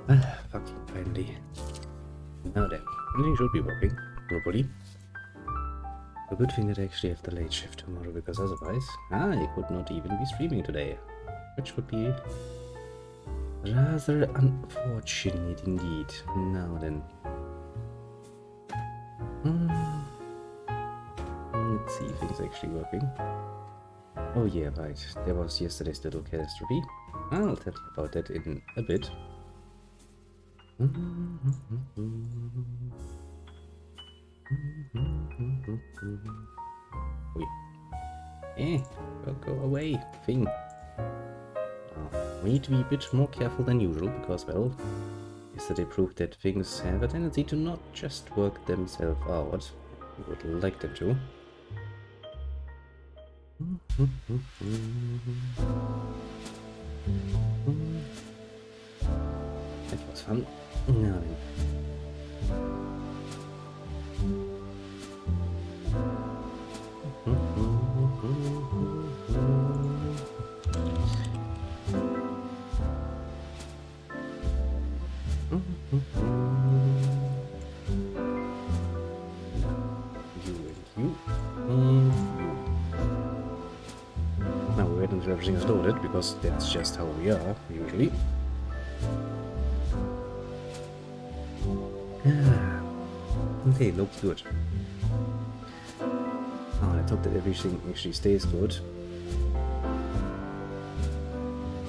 Ah, fucking finally. Now then, everything should be working, hopefully. A good thing that I actually have the late shift tomorrow, because otherwise I could not even be streaming today. Which would be rather unfortunate indeed. Now then. Let's see if things actually working. Oh yeah, right. There was yesterday's little catastrophe. I'll tell you about that in a bit. Oh yeah. Go away, thing. We need to be a bit more careful than usual because, well, yesterday proved that things have a tendency to not just work themselves out. We would like them to. That was fun. Now then. Now we wait until everything is loaded, because that's just how we are, usually. Okay, looks good. Oh, let's hope that everything actually stays good.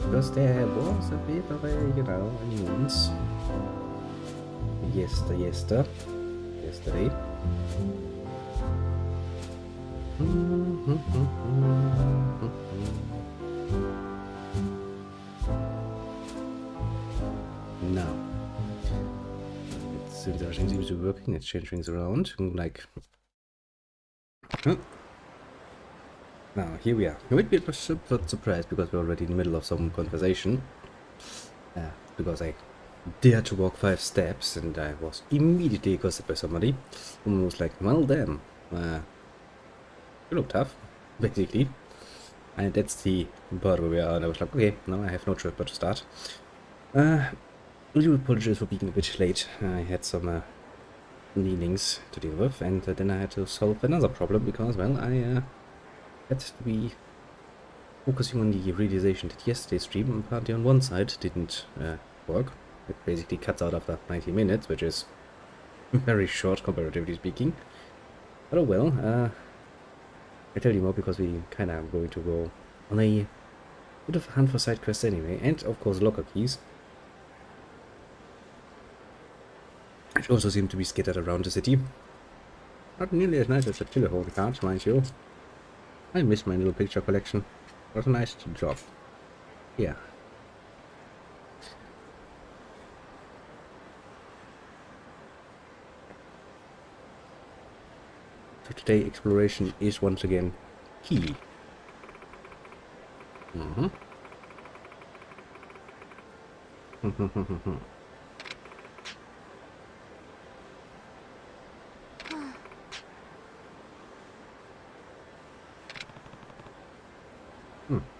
Because there was a bit of a, you know, nuance. Yesterday. Now, since everything seems to be working, let's change things around. Like, now here we are. You might be a bit surprised because we're already in the middle of some conversation. Because I dared to walk 5 steps and I was immediately accosted by somebody who was like, well damn, you look tough, basically. And that's the part where we are, and I was like, okay, now I have no choice but to start. I do apologize for being a bit late. I had some meetings to deal with, and then I had to solve another problem because, well, I had to be focusing on the realization that yesterday's stream, apparently on one side, didn't work. It basically cuts out after 90 minutes, which is very short comparatively speaking. But oh well, I'll tell you more because we kind of going to go on a bit of a hunt for side quests anyway, and of course locker keys, which also seem to be scattered around the city. Not nearly as nice as the telephone cards, mind you. I miss my little picture collection. What a nice job. Yeah. So today exploration is once again key.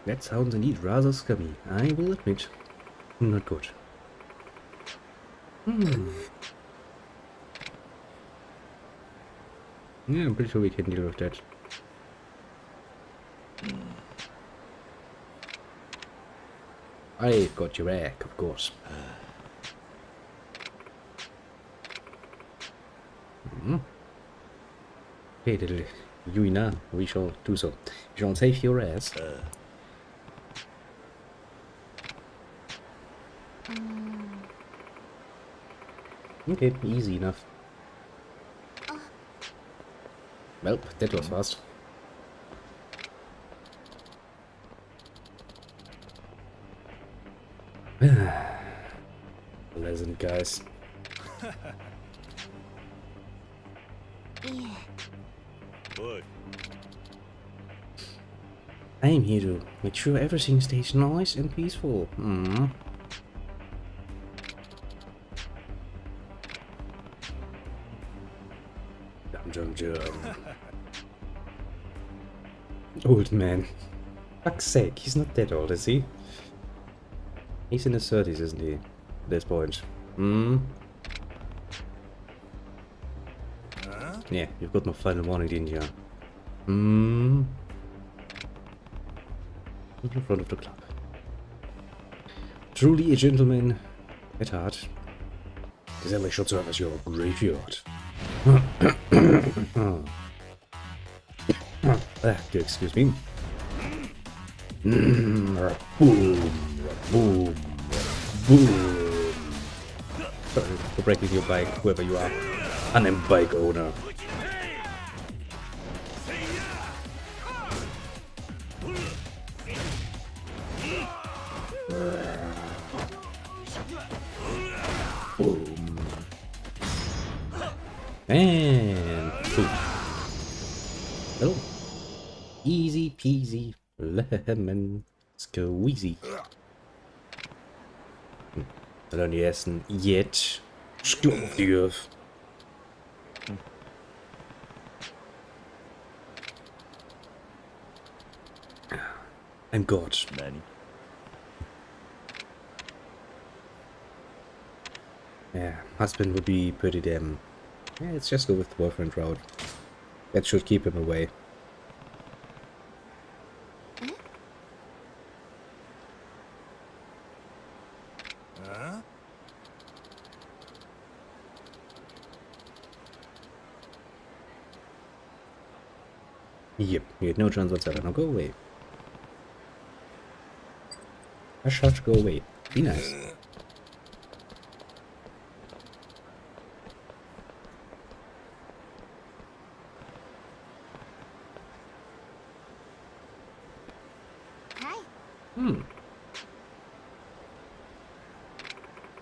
That sounds indeed rather scummy, I will admit. Not good. Yeah, I'm pretty sure we can deal with that. I've got your egg, of course. Okay, little Yuina, we shall do so. We shall save your ass. Okay, easy enough. Well, that was fast. Pleasant guys. Look. I'm here to make sure everything stays nice and peaceful. Jum. Old man. Fuck's sake, he's not that old, is he? He's in his 30s, isn't he? at this point. Hmm. Yeah, you've got my final warning, didn't you? Hmm. In front of the club. Truly a gentleman at heart. This alley should serve as your graveyard. Do excuse me. Boom, boom, boom. Sorry for breaking your bike, whoever you are. Unnamed bike owner. Boom. And boom. Oh. Easy peasy lemon squeezy. Soll er nicht essen. Jetzt. Sturm auf die Earth. I'm God. Nani? Yeah, husband would be pretty damn. Yeah, let's just go with the boyfriend route. That should keep him away. Yep, you had no chance whatsoever. Now go away. Hush, hush, go away. Be nice.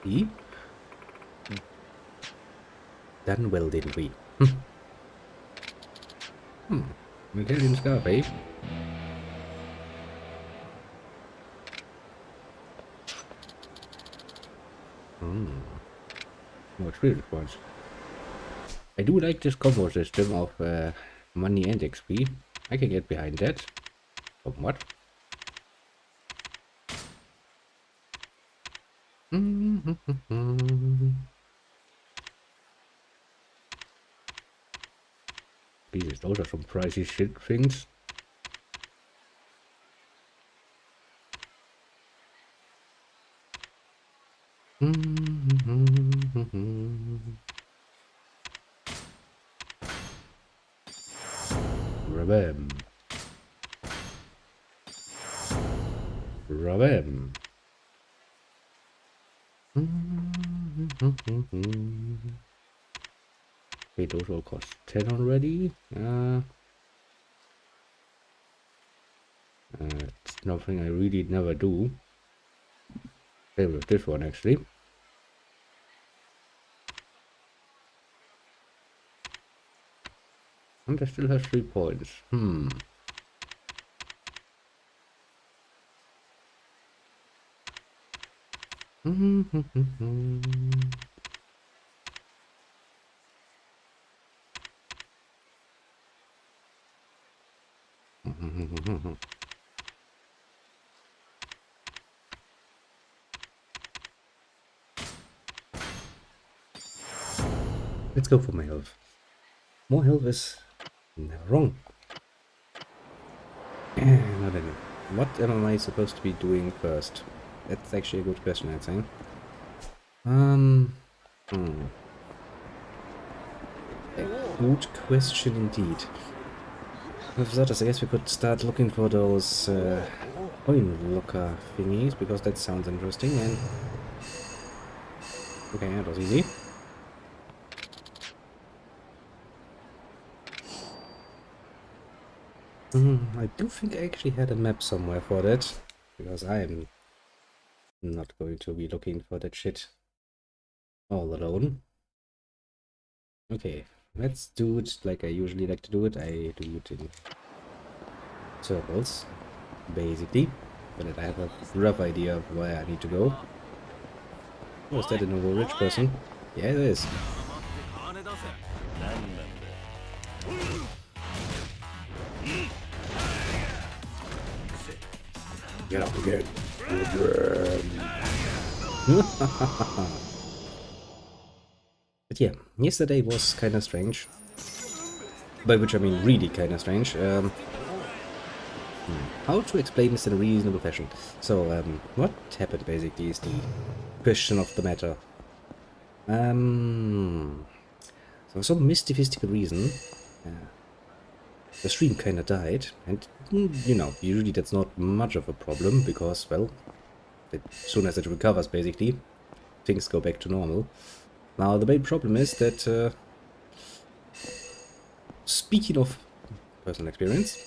See? Done well, didn't we? Italian scarf, eh? More experience points. I do like this combo system of money and XP. I can get behind that. Somewhat. Jesus, those are some pricey shit things. Grab him. Grab him. Okay, those all cost 10 already. It's nothing I really never do. Same with this one actually. And I still have 3 points. Let's go for my health. More health is never wrong. Not any. What am I supposed to be doing first? That's actually a good question, I'd say. A good question indeed. With that, I guess we could start looking for those coin locker thingies, because that sounds interesting. And okay, that was easy. I do think I actually had a map somewhere for that, because I'm not going to be looking for that shit all alone. Okay, let's do it like I usually like to do it. I do it in circles, basically, so that I have a rough idea of where I need to go. Oh, is that a noble rich person? Yeah, it is. Get up again. But yeah, yesterday was kind of strange. By which I mean really kind of strange. How to explain this in a reasonable fashion? So, what happened basically is the question of the matter. So for some mystical reason, the stream kinda died, and you know, usually that's not much of a problem, because, well, as soon as it recovers basically, things go back to normal. Now, the main problem is that, speaking of personal experience,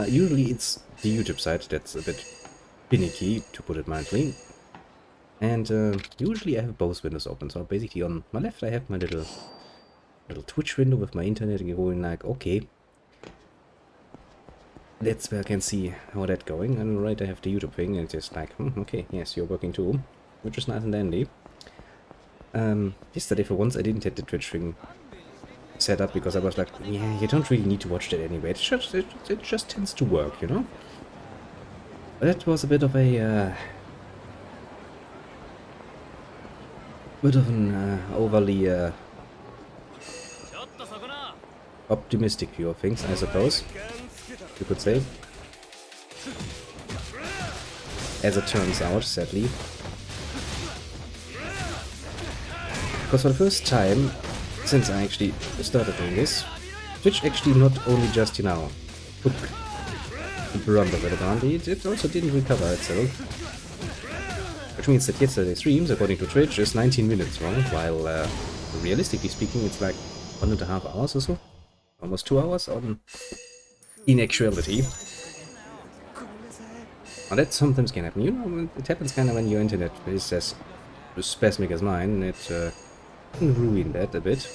usually it's the YouTube side that's a bit finicky, to put it mildly. And usually I have both windows open. So basically on my left I have my little Twitch window with my internet going like, okay, that's where I can see how that's going. And on the right I have the YouTube thing, and it's just like, okay, yes, you're working too, which is nice and dandy. Yesterday for once I didn't have the Twitch thing set up, because I was like, yeah, you don't really need to watch that anyway. It just tends to work, you know? But that was a bit of a an overly optimistic view of things, I suppose you could say. As it turns out, sadly. Because for the first time since I actually started doing this, Twitch actually not only just, you know, took the brunt of it around, it also didn't recover itself. Which means that yesterday's streams, according to Twitch, is 19 minutes long, while realistically speaking it's like 1.5 hours or so. Almost 2 hours in actuality. Well, that sometimes can happen. You know, it happens kind of when your internet is as spasmic as mine. It can ruin that a bit.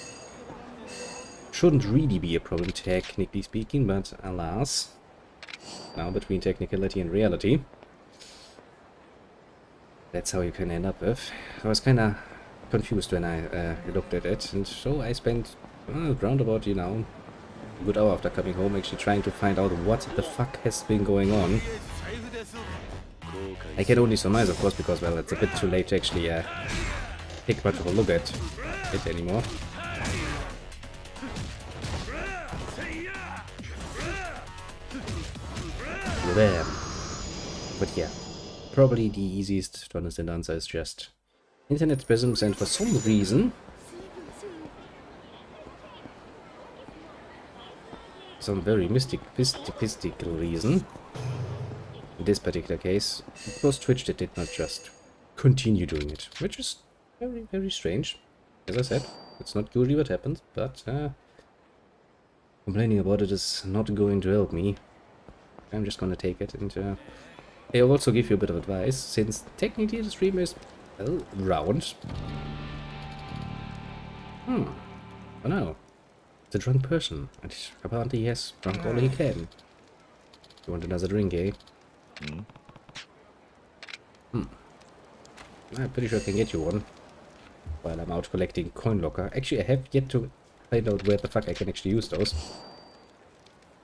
Shouldn't really be a problem, technically speaking, but alas. Now, between technicality and reality, that's how you can end up with. I was kind of confused when I looked at it, and so I spent around about, you know, a good hour after coming home actually trying to find out what the fuck has been going on. I can only surmise, of course, because, well, it's a bit too late to actually take much of a look at it anymore. There. But yeah, probably the easiest to understand answer is just internet spasms, and for some reason, some very mystical reason, in this particular case, it was Twitch that did not just continue doing it, which is very strange. As I said, it's not usually what happens, but complaining about it is not going to help me. I'm just gonna take it, and I'll also give you a bit of advice, since technically the stream is, well, round. Oh no. It's a drunk person, and apparently he has drunk all he can. You want another drink, eh? I'm pretty sure I can get you one while I'm out collecting coin locker. Actually, I have yet to find out where the fuck I can actually use those.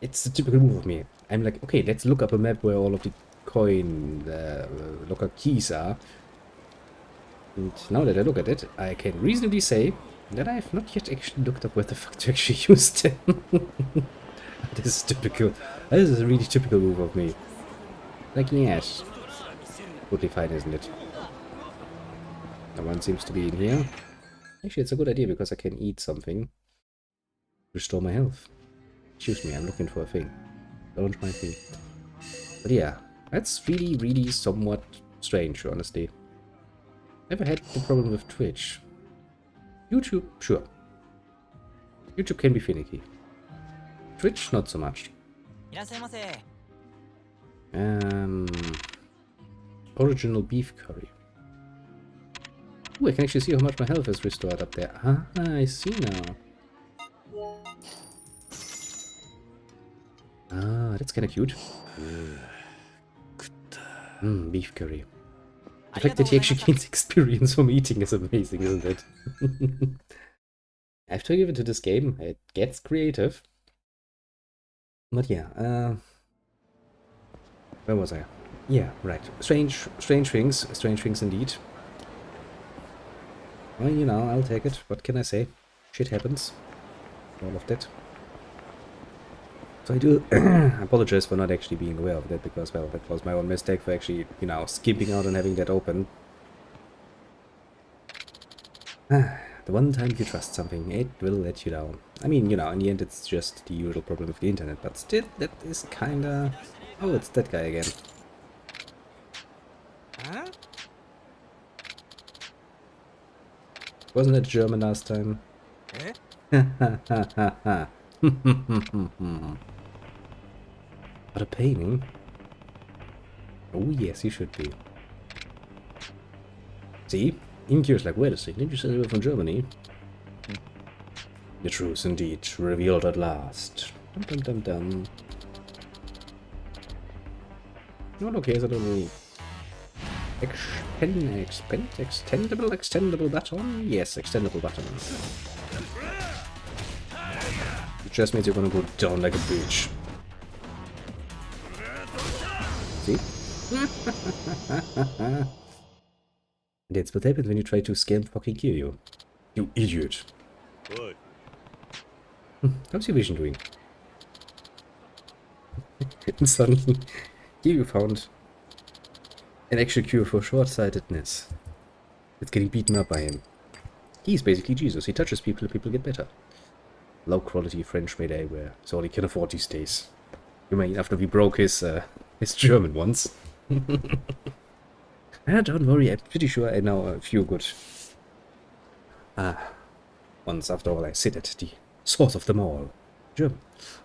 It's a typical move of me. I'm like, okay, let's look up a map where all of the coin locker keys are. And now that I look at it, I can reasonably say that I have not yet actually looked up where the fuck to actually use them. This is typical. This is a really typical move of me. Like, yes. Totally fine, isn't it? No one seems to be in here. Actually, it's a good idea because I can eat something. Restore my health. Excuse me, I'm looking for a thing. Don't mind me. But yeah, that's really somewhat strange, honestly. Never had the problem with Twitch. YouTube, sure. YouTube can be finicky. Twitch, not so much. Original beef curry. Ooh, I can actually see how much my health is restored up there. Ah, I see now. Ah, that's kind of cute. Beef curry. The fact that he actually gains experience from eating is amazing, isn't it? I have to give it to this game. It gets creative. But yeah, where was I? Yeah, right. Strange things indeed. Well, you know, I'll take it. What can I say? Shit happens. All of that. So I do apologize for not actually being aware of that, because, well, that was my own mistake for actually, you know, skipping out and having that open. The one time you trust something, it will let you down. I mean, you know, in the end it's just the usual problem with the internet, but still, that is kinda... Oh, it's that guy again. Huh? Wasn't it German last time? Eh? What a painting. Oh yes, you should be. See? Inky's like, wait a second, didn't you say you were from Germany? The truth indeed, revealed at last. Dum dum dum dum. Not okay, is it only... extendable button? Yes, extendable button. It just means you're gonna go down like a bitch. See? That's what happens when you try to scam fucking Kiryu. You idiot. Look. How's your vision doing? And suddenly, Kiryu found an actual cure for short-sightedness. It's getting beaten up by him. He's basically Jesus. He touches people, people get better. Low-quality French made eyewear. It's all he can afford these days. You mean after we broke his German once? Don't worry, I'm pretty sure I know a few good ones. After all, I sit at the source of them all. German.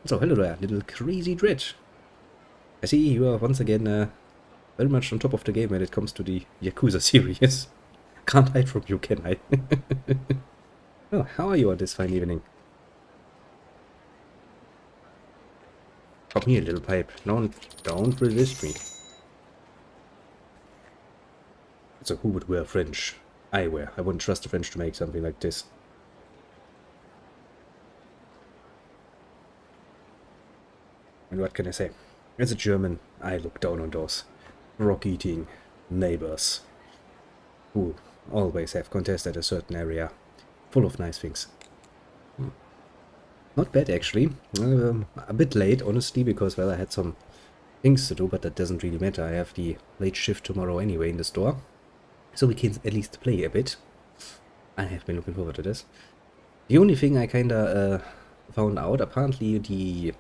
So, hello there, little crazy dread. I see you are once again very much on top of the game when it comes to the Yakuza series. Can't hide from you, can I? Oh, how are you on this fine evening? Come here, little pipe. Don't resist me. So who would wear French eyewear? I wouldn't trust the French to make something like this. And what can I say? As a German, I look down on those rock-eating neighbors who always have contested a certain area full of nice things. Not bad, actually. A bit late, honestly, because, well, I had some things to do, but that doesn't really matter. I have the late shift tomorrow anyway in the store, so we can at least play a bit. I have been looking forward to this. The only thing I kinda found out, apparently the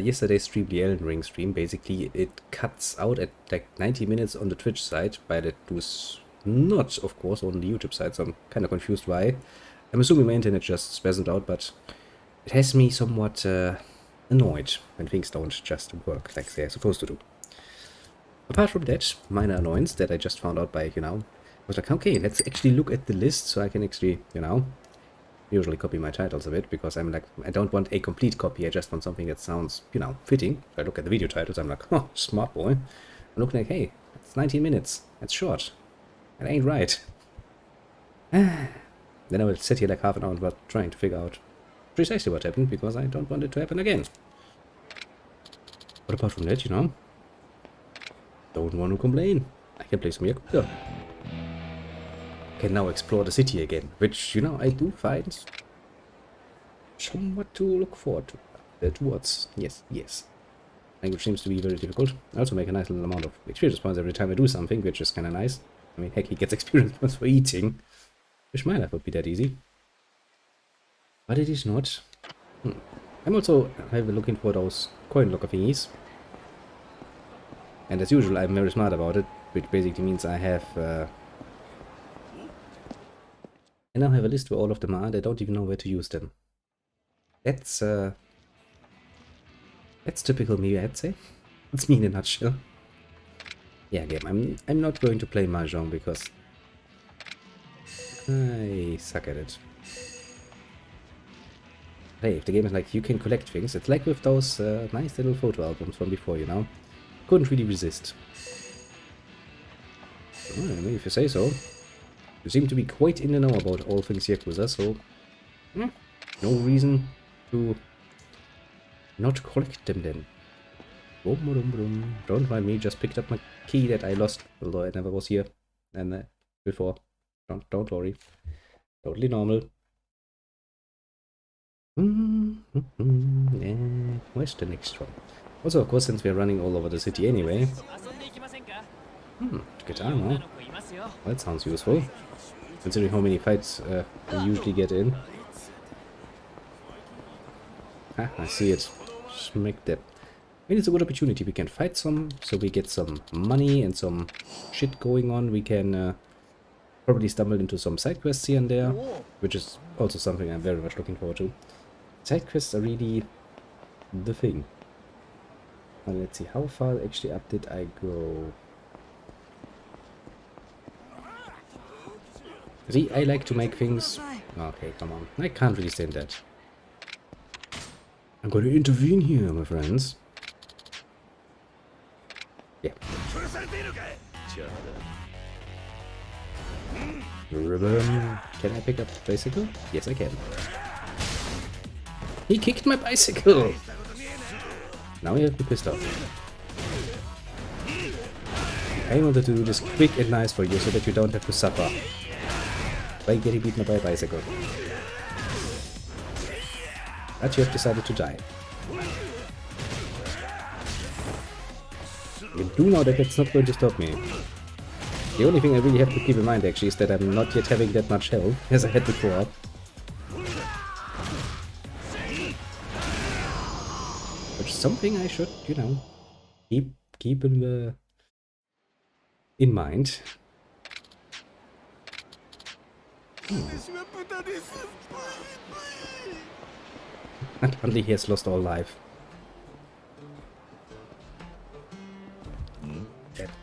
yesterday's stream, the Elden Ring stream, basically it cuts out at like 90 minutes on the Twitch side, but it was not, of course, on the YouTube side, so I'm kind of confused why. I'm assuming my internet just spasmed out, but it has me somewhat annoyed when things don't just work like they're supposed to do. Apart from that minor annoyance that I just found out by, you know, I was like, okay, let's actually look at the list so I can actually, you know, usually copy my titles a bit, because I'm like, I don't want a complete copy, I just want something that sounds, you know, fitting. So I look at the video titles, I'm like, oh, smart boy. I'm looking like, hey, it's 19 minutes, that's short. That ain't right. Then I will sit here like half an hour about trying to figure out precisely what happened, because I don't want it to happen again. But apart from that, you know, don't want to complain. I can play some Yakuza. Can now explore the city again, which, you know, I do find somewhat to look forward to. Towards. Yes, yes. Language seems to be very difficult. I also make a nice little amount of experience points every time I do something, which is kind of nice. I mean, heck, he gets experience points for eating. Wish my life would be that easy. But it is not. I'm also looking for those coin locker thingies. And as usual, I'm very smart about it, which basically means I have... I now have a list where all of them are, and I don't even know where to use them. That's typical me, I'd say. That's me in a nutshell. Yeah, game. I'm not going to play Mahjong because I suck at it. Hey, if the game is like, you can collect things, it's like with those nice little photo albums from before, you know? Couldn't really resist. Well, I mean, if you say so. You seem to be quite in the know about all things Yakuza, so... no reason to not collect them then. Boom, boom, boom. Don't mind me, just picked up my key that I lost, although I never was here and before. Don't worry. Totally normal. Yeah, where's the next one? Also, of course, since we're running all over the city anyway. Guitar now. Well, that sounds useful. Considering how many fights we usually get in. Ah, I see it. Smack that. Maybe it's a good opportunity. We can fight some, so we get some money and some shit going on. We can probably stumble into some side quests here and there, which is also something I'm very much looking forward to. Side quests are really the thing. Well, let's see, how far actually up did I go? See, I like to make things... Okay, come on. I can't really stand that. I'm going to intervene here, my friends. Yeah. Can I pick up the bicycle? Yes, I can. He kicked my bicycle! Now you have to be pissed off. I wanted to do this quick and nice for you so that you don't have to suffer by getting beaten by a bicycle. But you have decided to die. You do know that that's not going to stop me. The only thing I really have to keep in mind actually is that I'm not yet having that much health as I had before. Which is something I should, you know, keep in mind. Apparently he has lost all life.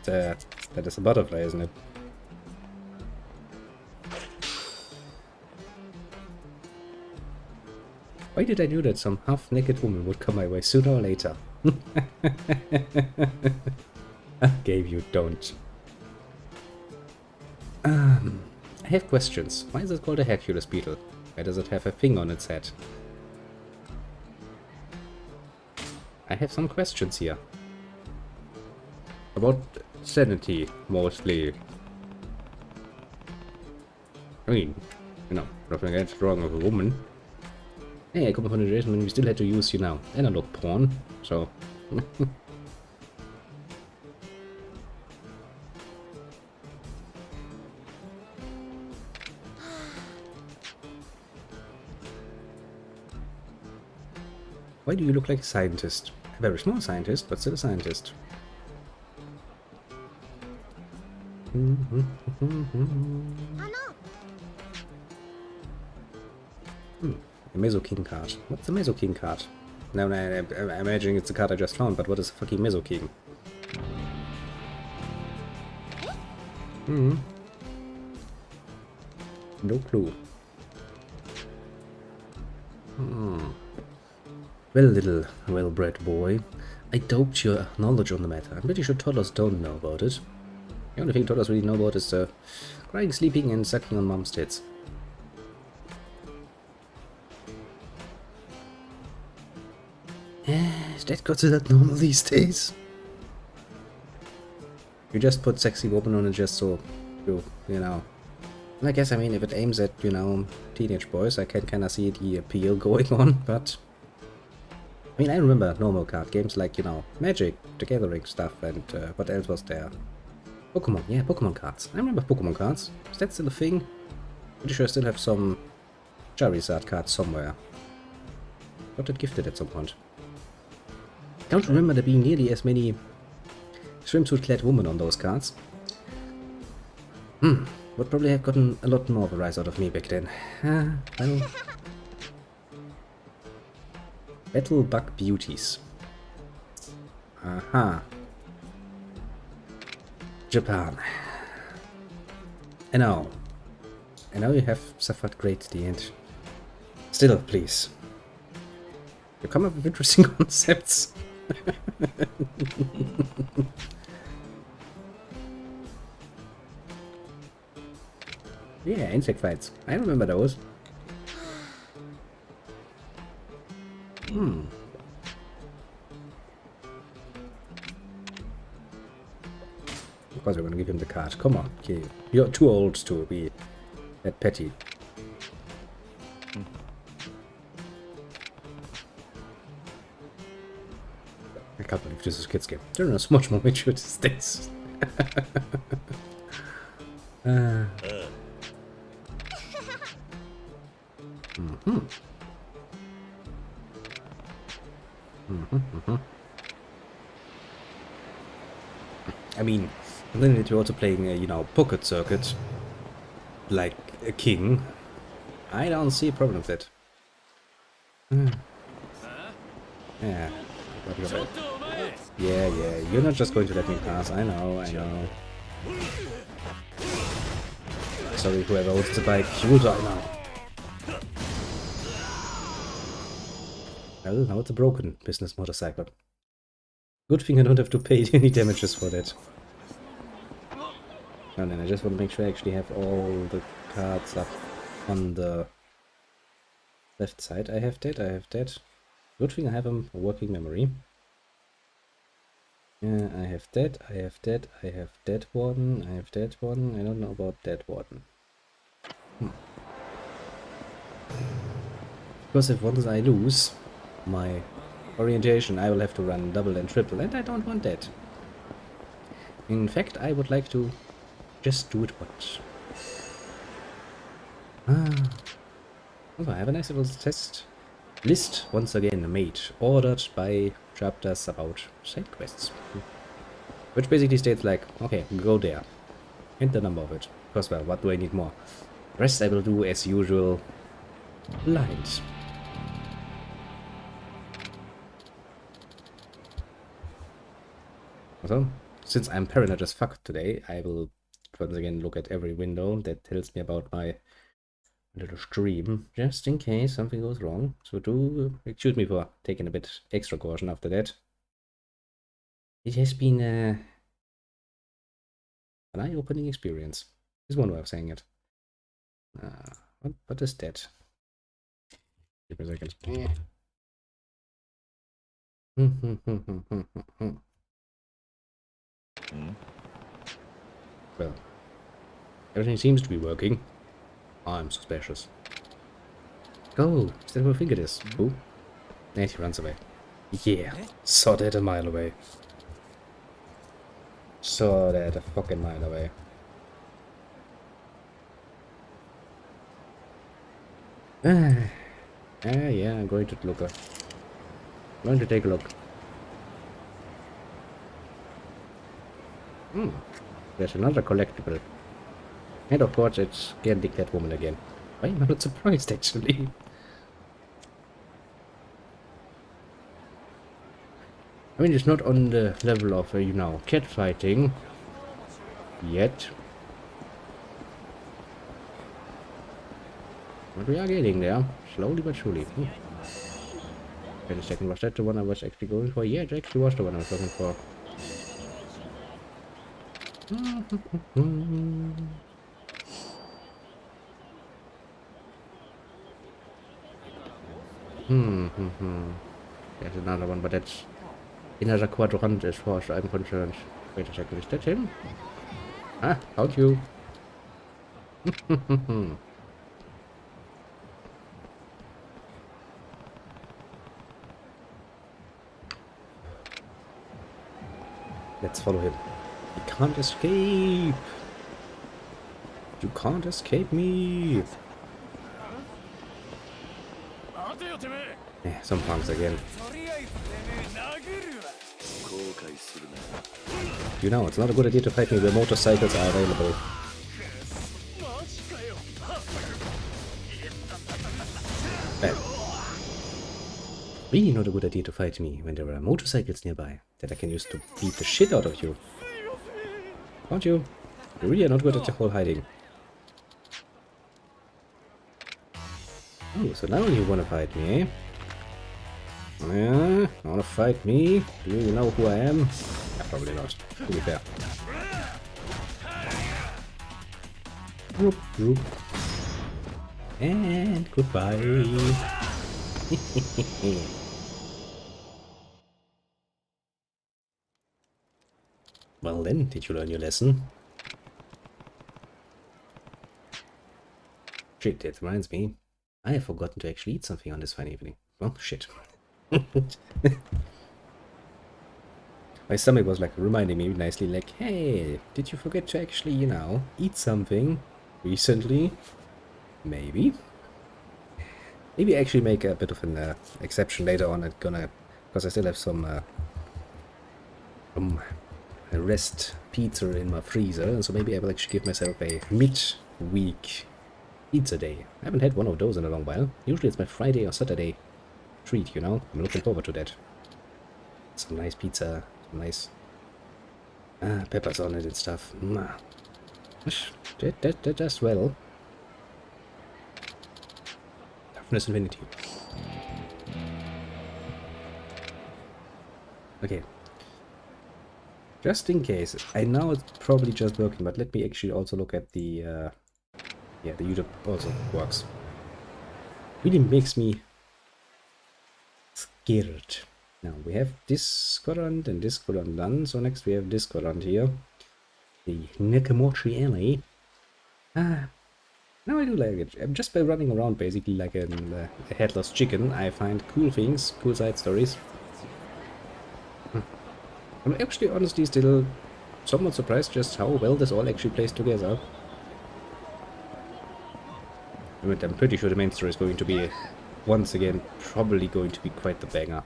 That is a butterfly, isn't it? Why did I do that? Some half-naked woman would come my way sooner or later. Gabe, you don't. I have questions. Why is it called a Hercules beetle? Why does it have a thing on its head? I have some questions here. About sanity, mostly. I mean, you know, nothing against wrong of a woman. Hey, I come from a generation when we still had to use, you know, analog porn, so... Why do you look like a scientist? A very small scientist, but still a scientist. A Mesoking card. What's the Mesoking card? No, I'm imagining it's the card I just found, but what is a fucking Mesoking? No clue. Well, little well-bred boy, I doubt your knowledge on the matter. I'm pretty sure toddlers don't know about it. The only thing toddlers really know about is crying, sleeping, and sucking on mom's tits. Is that considered normal these days? You just put sexy woman on it just so you know. And I guess, I mean, if it aims at, you know, teenage boys, I can kind of see the appeal going on, but... I mean, I remember normal card games like, you know, Magic, the Gathering stuff, and what else was there? Pokemon, yeah, Pokemon cards. I remember Pokemon cards. Is that still a thing? Pretty sure I still have some Charizard cards somewhere. Got it gifted at some point. Don't remember there being nearly as many swimsuit-clad women on those cards. Would probably have gotten a lot more of a rise out of me back then. Well... Battle Bug Beauties. Aha. Japan. And now you have suffered great at the end. Still, please. You come up with interesting concepts. Yeah, insect fights. I remember those. Of course we're gonna give him the card. Come on, okay. You're too old to be That petty. I can't believe this is a kids game. They're not so much more mature these days. I mean, and then if you're also playing, you know, pocket circuit, like a king, I don't see a problem with it. Yeah. Yeah, you're not just going to let me pass. I know. Sorry, whoever owns the bike. Yakuza, I know. Well, now it's a broken business motorcycle. Good thing I don't have to pay any damages for that. And then I just want to make sure I actually have all the cards up on the left side. I have that. Good thing I have a working memory. Yeah, I have that one, I have that one. I don't know about that one. Because if once I lose my orientation, I will have to run double and triple, and I don't want that. In fact, I would like to just do it once. Also, I have a nice little test list once again made, ordered by chapters about side quests. Which basically states like, okay, go there. And the number of it. Because, well, what do I need more? Rest I will do as usual. Lines. So, since I'm paranoid as fuck today, I will once again look at every window that tells me about my little stream, just in case something goes wrong. So do excuse me for taking a bit extra caution after that. It has been an eye-opening experience. Is one way of saying it. What is that? Give me a second. Well, everything seems to be working. I'm suspicious. Go! Is that who I think it is? Who? And he runs away. Yeah, saw that a mile away. Saw that a fucking mile away. Yeah, I'm going to look. I'm going to take a look. There's another collectible. And of course it's getting that woman again. I'm not surprised actually. I mean, it's not on the level of, you know, cat fighting yet. But we are getting there, slowly but surely. Wait a second, was that the one I was actually going for? Yeah, it actually was the one I was looking for. There's another one, but that's another quadrant as far as I'm concerned. Wait a second, is that him? Ah, found you. Let's follow him. You can't escape. You can't escape me. Yeah, some punks again. You know, it's not a good idea to fight me where motorcycles are available. Really not a good idea to fight me when there are motorcycles nearby that I can use to beat the shit out of you. Aren't you? You really are not good at the whole hiding. Oh, so now you wanna fight me, eh? Yeah, wanna fight me? Do you know who I am? Yeah, probably not, to be fair. Whoop, whoop. And goodbye. Well then, did you learn your lesson? Shit, that reminds me. I have forgotten to actually eat something on this fine evening. Oh, shit. My stomach was like reminding me nicely, like, hey, did you forget to actually, eat something recently? Maybe. Maybe actually make a bit of an exception later on. Because I still have some rest pizza in my freezer, so maybe I will actually give myself a mid-week pizza day. I haven't had one of those in a long while. Usually it's my Friday or Saturday treat, I'm looking forward to that. Some nice pizza, some nice peppers on it and stuff. That does well. Toughness infinity. Okay. Just in case. I know it's probably just working, but let me actually also look at the the YouTube also works. Really makes me scared. Now we have this quadrant and this quadrant done, so next we have this quadrant here. The Nakamochi Alley. Now I do like it. Just by running around basically like a headless chicken, I find cool things, cool side stories. I'm actually honestly still somewhat surprised just how well this all actually plays together. I mean, I'm pretty sure the main story is going to be, once again, probably going to be quite the banger.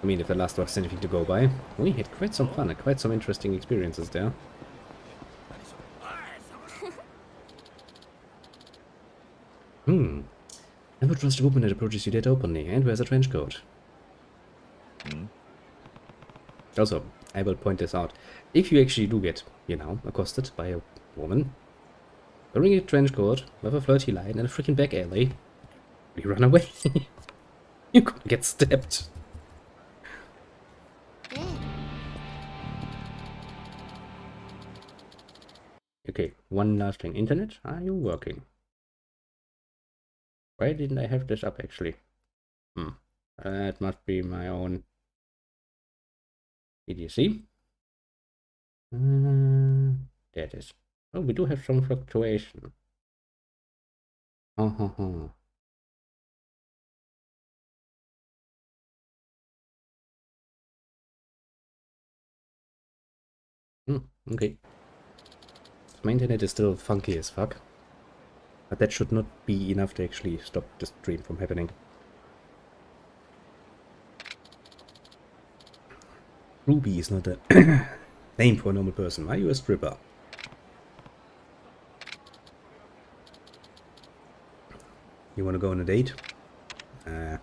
I mean, if the last was anything to go by, we had quite some fun and quite some interesting experiences there. I would trust a woman that approaches you that openly and wears a trench coat. Also, I will point this out. If you actually do get, accosted by a woman wearing a trench coat with a flirty line in a freaking back alley, you run away. You could get stabbed. Okay, one last thing. Internet, are you working? Why didn't I have this up actually? That must be my own idiocy. There it is. Oh, we do have some fluctuation. Okay. My internet is still funky as fuck. But that should not be enough to actually stop the stream from happening. Ruby is not a name for a normal person. Are you a stripper? You want to go on a date? I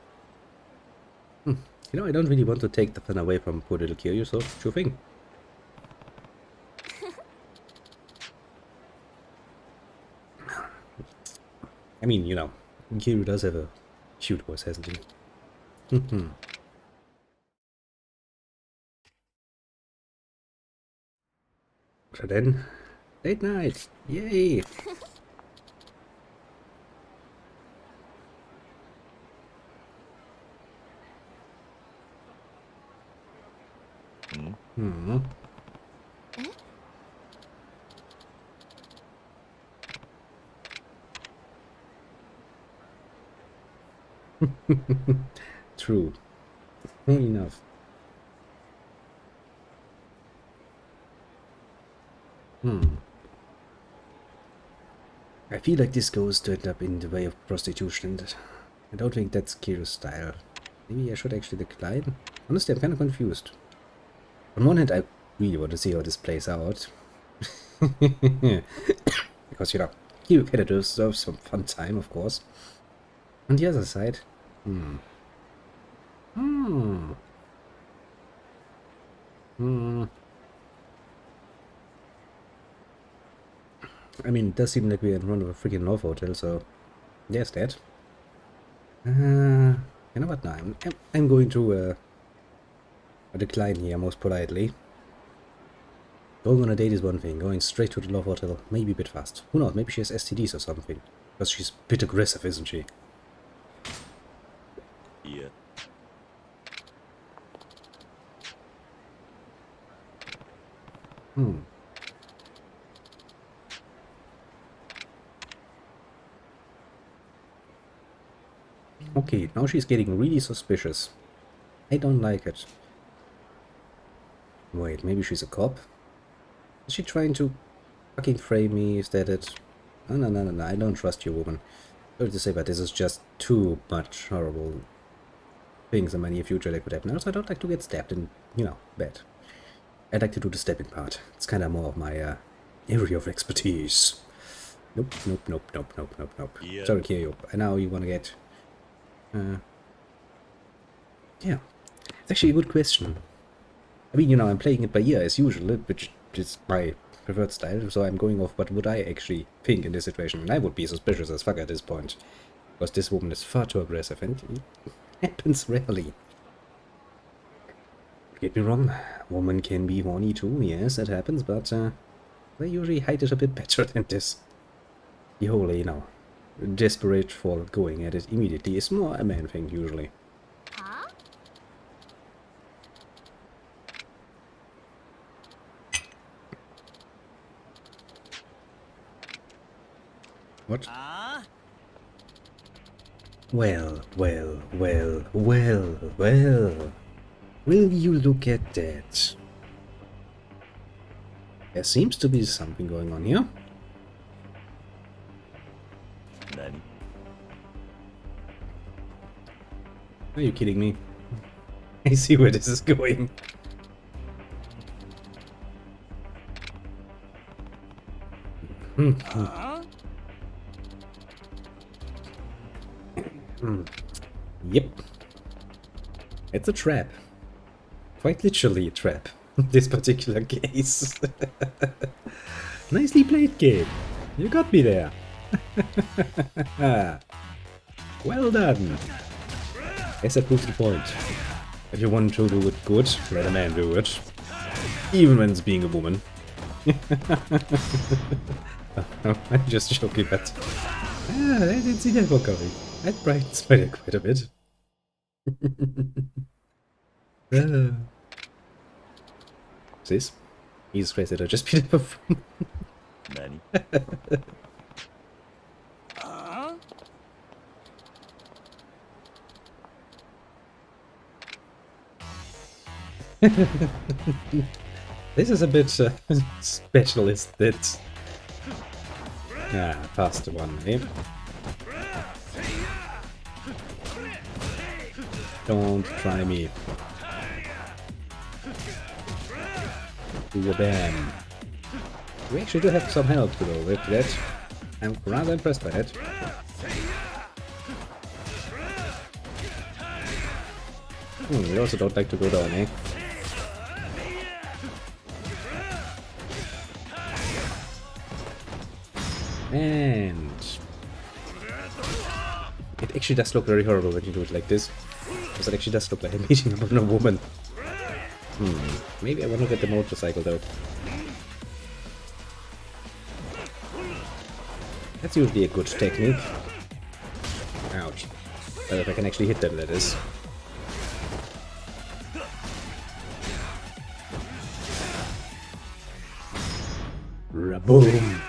don't really want to take the fun away from poor little Kiryu, so sure thing. I mean, Kiryu does have a cute voice, hasn't he? So then, date night! Yay! True. True enough. I feel like this goes to end up in the way of prostitution, and I don't think that's Kiryu's style. Maybe I should actually decline? Honestly, I'm kind of confused. On one hand, I really want to see how this plays out. Because, Kiryu kind of deserves some fun time, of course. On the other side, I mean, it does seem like we're in front of a freaking love hotel, so there's that. You know what? No, I'm going to decline here most politely. Going on a date is one thing. Going straight to the love hotel, maybe a bit fast. Who knows? Maybe she has STDs or something. Because she's a bit aggressive, isn't she? Yeah. Okay, now she's getting really suspicious. I don't like it. Wait, maybe she's a cop? Is she trying to fucking frame me? Is that it? No, no, no, no, no. I don't trust you, woman. Sorry to say, but this is just too much horrible things in my near future that could happen. Also, I don't like to get stabbed in, bed. I like to do the stabbing part. It's kind of more of my area of expertise. Nope, nope, nope, nope, nope, nope, nope. Yeah. Sorry, Kiryu. I know you want to get... yeah. It's actually a good question. I mean, I'm playing it by ear as usual, which is my preferred style, so I'm going off what would I actually think in this situation. And I would be suspicious as fuck at this point. Because this woman is far too aggressive, and it happens rarely. Get me wrong, woman can be horny too, yes, that happens, but they usually hide it a bit better than this. The whole, desperate for going at it immediately is more a man thing, usually. Huh? What? Well, well, well, well, well. Will you look at that? There seems to be something going on here. Nani? Are you kidding me? I see where this is going. Yep. It's a trap. Quite literally a trap. In this particular case. Nicely played, game. You got me there. Well done. Guess that proves the point. If you want to do it good, let a man do it. Even when it's being a woman. I'm just joking, but... I didn't see that one coming. That brightens my quite a bit. Sis? Jesus Christ, did I just beat up a Nani? This is a bit specialist, that... past one, eh? Don't try me. Do a bam. We actually do have some help to go with that. I'm rather impressed by that. We also don't like to go down, eh? And it actually does look very horrible when you do it like this. Because it actually does look like a beating up on a woman. Maybe I want to get the motorcycle though. That's usually a good technique. Ouch. But if I can actually hit them, that is. Raboom!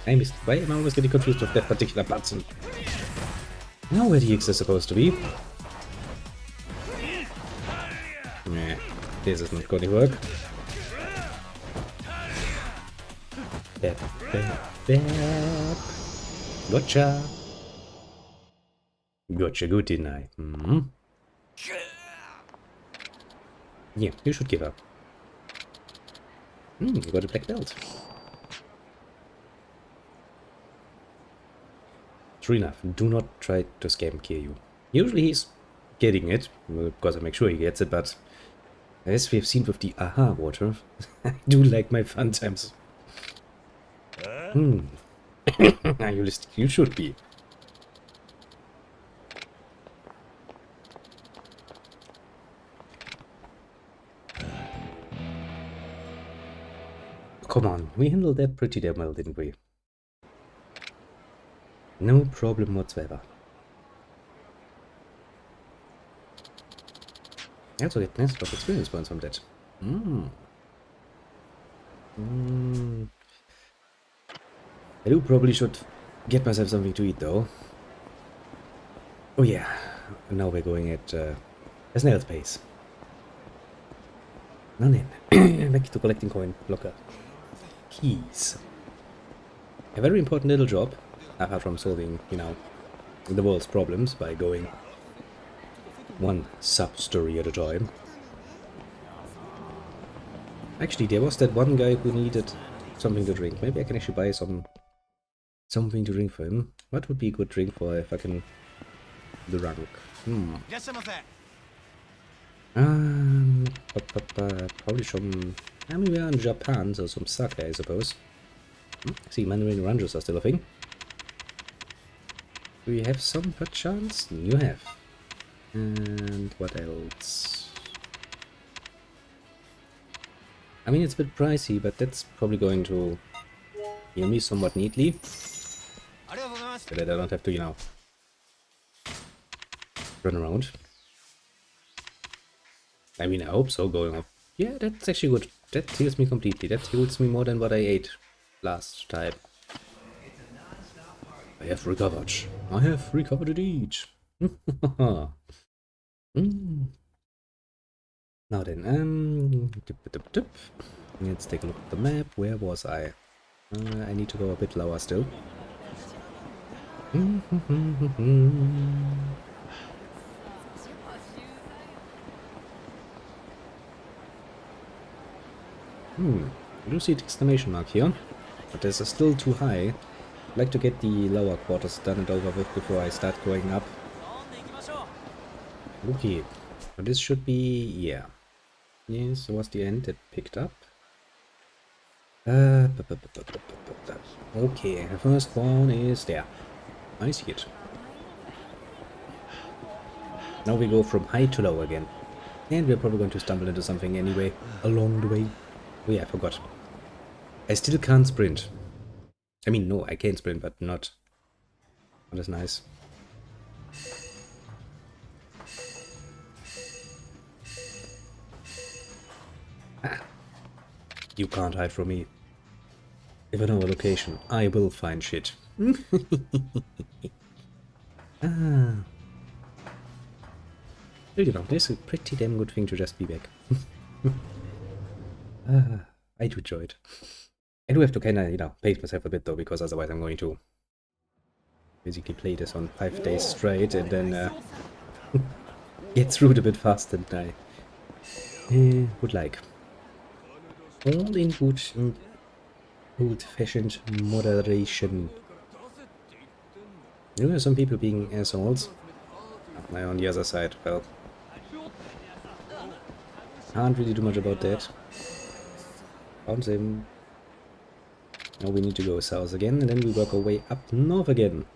I missed. Why am I always getting confused with that particular button? Now where the X is supposed to be. Nah, this is not going to work. Bap, bap, bap. Gotcha! Gotcha good, didn't I? Yeah, you should give up. You got a black belt. True enough, do not try to scam Kiryu. Usually he's getting it, because I make sure he gets it, but as we have seen with the aha water, I do like my fun times. You should be. Come on, we handled that pretty damn well, didn't we? No problem whatsoever. I also get nice of experience points from that. I do probably should get myself something to eat though, Oh yeah, now we're going at a snail's pace. Now then, back to collecting coin blocker keys. A very important little job, apart from solving, you know, the world's problems by going one sub-story at a time. Actually, there was that one guy who needed something to drink. Maybe I can actually buy something to drink for him. What would be a good drink for a fucking drunk? Probably some... I mean, we are in Japan, so some sake, I suppose. See, Mandarin oranges are still a thing. Do you have some perchance? You have. And what else? I mean, it's a bit pricey, but that's probably going to heal me somewhat neatly. So that I don't have to, you know, run around. I mean, I hope so, going up. Yeah, that's actually good. That heals me completely. That heals me more than what I ate last time. I have recovered. I have recovered indeed. Now then, let's take a look at the map. Where was I? I need to go a bit lower still. I do see the exclamation mark here, but this is still too high. I'd like to get the lower quarters done and over with before I start going up. Okay, so this should be, yeah. Yes, so what's the end? It picked up. Okay, the first one is there. I see it. Now we go from high to low again. And we're probably going to stumble into something anyway, along the way. Oh yeah, I forgot. I still can't sprint. I mean, no, I can sprint, but not as nice. Ah. You can't hide from me. If I know a location, I will find shit. Ah. You know, this is a pretty damn good thing to just be back. I do enjoy it. I do have to kind of, you know, pace myself a bit though, because otherwise I'm going to basically play this on 5 days straight and then get through it a bit faster than I would like. All in good old-fashioned moderation. You know, some people being assholes. Now on the other side, well, can't really do much about that. Found him. Now we need to go south again, and then we work our way up north again.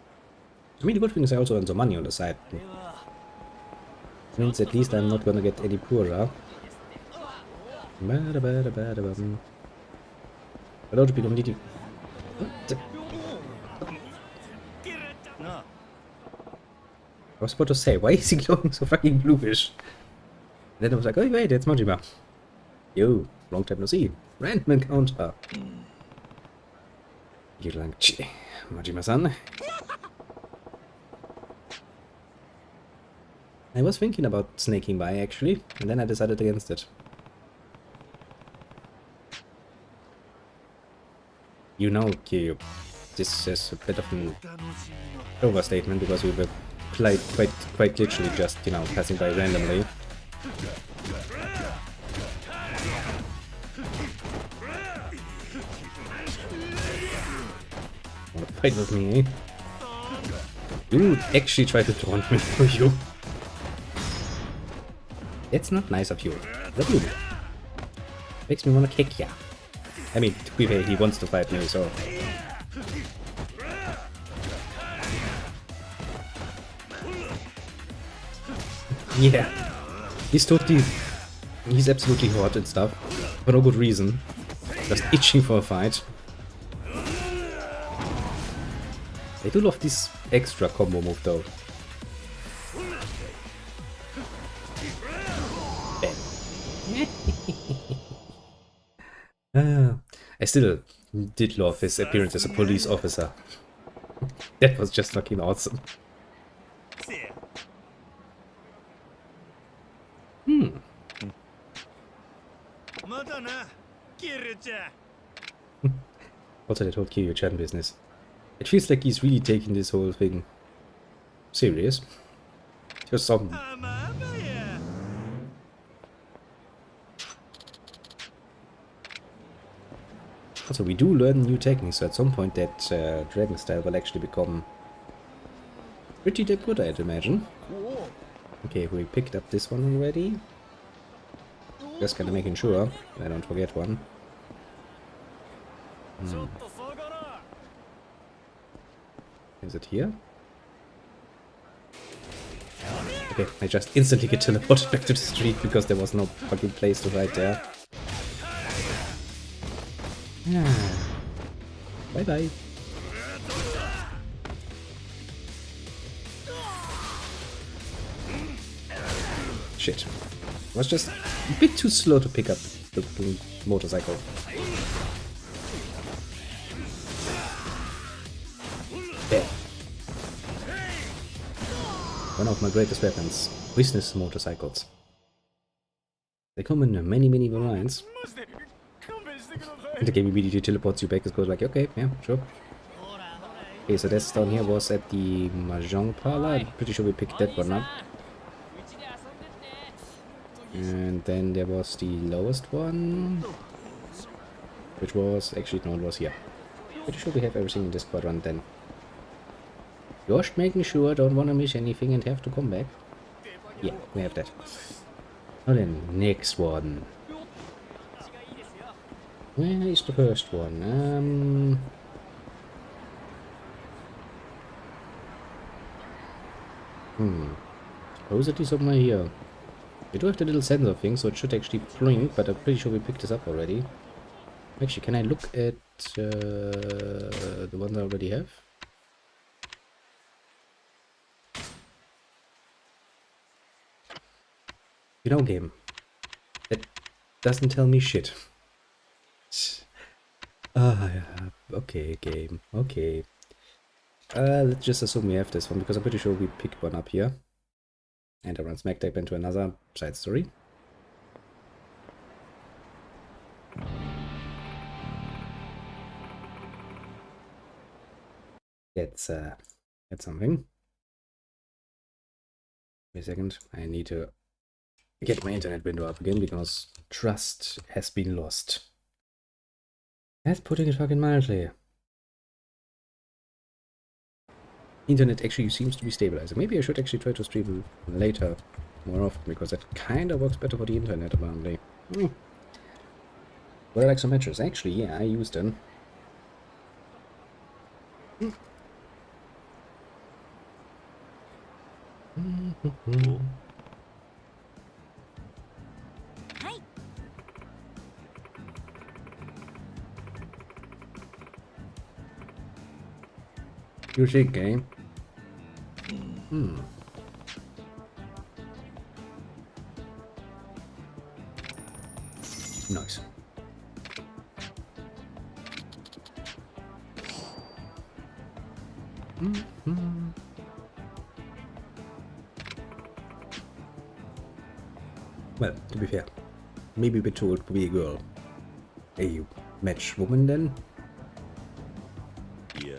I mean, the good thing is I also earn some money on the side. It means at least I'm not gonna get any poorer. But other people need to... I was about to say, why is he glowing so fucking bluish? And then I was like, oh wait, it's Majima. Yo, long time no see. Random encounter. Majima-san. I was thinking about snaking by actually, and then I decided against it. You know, Kiryu, this is a bit of an overstatement because we were quite literally just, you know, passing by randomly. Wanna fight with me, eh? You actually tried to taunt me for you. That's not nice of you. What do you do? Makes me wanna kick ya. I mean, to be fair, he wants to fight me, so... Yeah. He's absolutely hot and stuff. For no good reason. Just itching for a fight. I do love this extra combo move though. I still did love his appearance as a police officer. That was just fucking awesome. Also, that whole Kiryu-chan business. It feels like he's really taking this whole thing serious. Just some. Also, we do learn new techniques, so at some point that dragon style will actually become pretty damn good, I'd imagine. Okay, we picked up this one already. Just kinda making sure I don't forget one. Is it here? Okay, I just instantly get teleported back to the street because there was no fucking place to hide there. Bye bye. Shit. I was just a bit too slow to pick up the motorcycle. There. One of my greatest weapons. Business motorcycles. They come in many, many variants. And the game immediately teleports you back. It goes like, okay, yeah, sure. Okay, so this down here was at the Mahjong parlor. I'm pretty sure we picked that one up. And then there was the lowest one. Which was, actually, no, it was here. Pretty sure we have everything in this quadrant then. Just making sure, don't want to miss anything and have to come back. Yeah, we have that. Now then, next one. Where is the first one? Supposedly somewhere here. We do have the little sensor thing, so it should actually blink, but I'm pretty sure we picked this up already. Actually, can I look at the ones I already have? You know, game. That doesn't tell me shit. Okay, game. Okay. Let's just assume we have this one, because I'm pretty sure we picked one up here. And I run smack dab into another side story. That's something. Wait a second, I need to get my internet window up again because trust has been lost. That's putting it fucking mildly. Internet actually seems to be stabilizing. Maybe I should actually try to stream later more often because that kind of works better for the internet apparently. Well, I like some matches. Actually, yeah, I used them. You think, game? Nice. Well, to be fair, maybe a bit too old to be a girl. A match woman then? Yeah.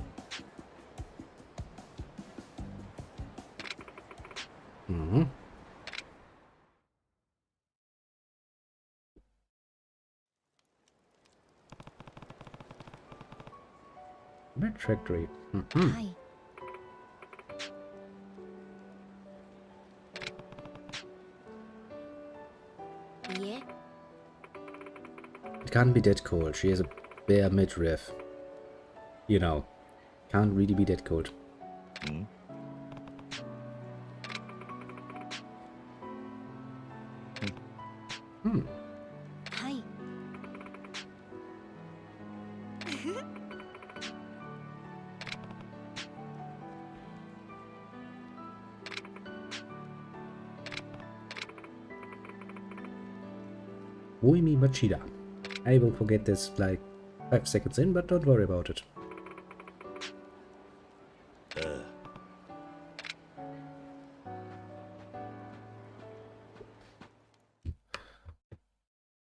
Match factory. Hi. Yeah. It can't be that cold. She has a bare midriff. You know, can't really be that cold. Hi. Uemi Machida. I will forget this like 5 seconds in, but don't worry about it.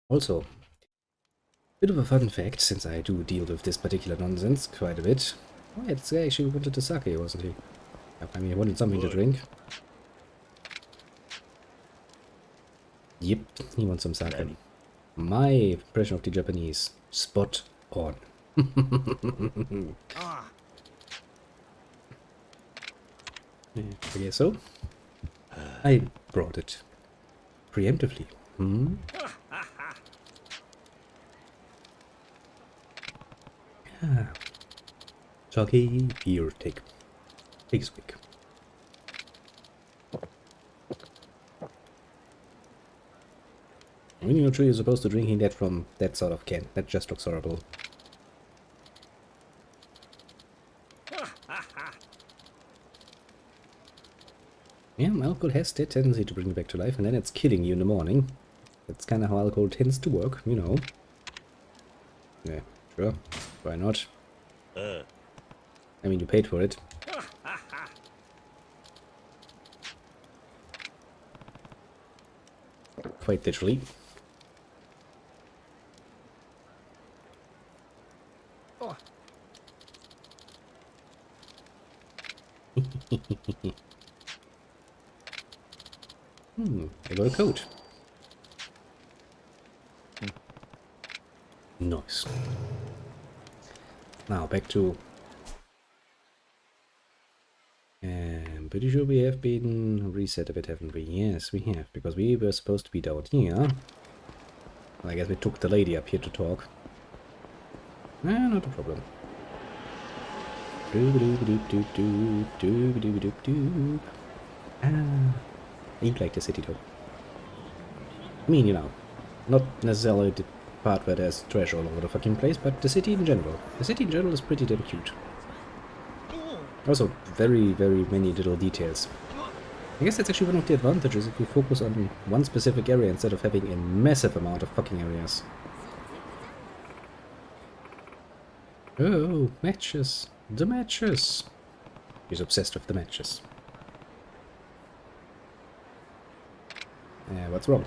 Also, Bit of a fun fact, since I do deal with this particular nonsense quite a bit. Oh, yeah, this guy actually wanted the sake, wasn't he? I mean, he wanted something to drink. Yep, he wants some sake. Many. My impression of the Japanese, spot on. Yeah, I guess so. I brought it preemptively. Hmm? Ah. Sake, here, take. Take is quick. I'm not sure you're supposed to drinking that from that sort of can. That just looks horrible. Yeah, alcohol has that tendency to bring you back to life, and then it's killing you in the morning. That's kind of how alcohol tends to work, you know. Yeah, sure. Why not? I mean, you paid for it. Quite literally. I got a coat. Nice. Now back to... I'm pretty sure we have been reset a bit, haven't we? Yes, we have, because we were supposed to be down here. Well, I guess we took the lady up here to talk. Not a problem. I like the city though. I mean, you know, not necessarily the part where there's trash all over the fucking place, but the city in general. The city in general is pretty damn cute. Also, very, very many little details. I guess that's actually one of the advantages if you focus on one specific area instead of having a massive amount of fucking areas. Oh, matches. The matches. He's obsessed with the matches. What's wrong?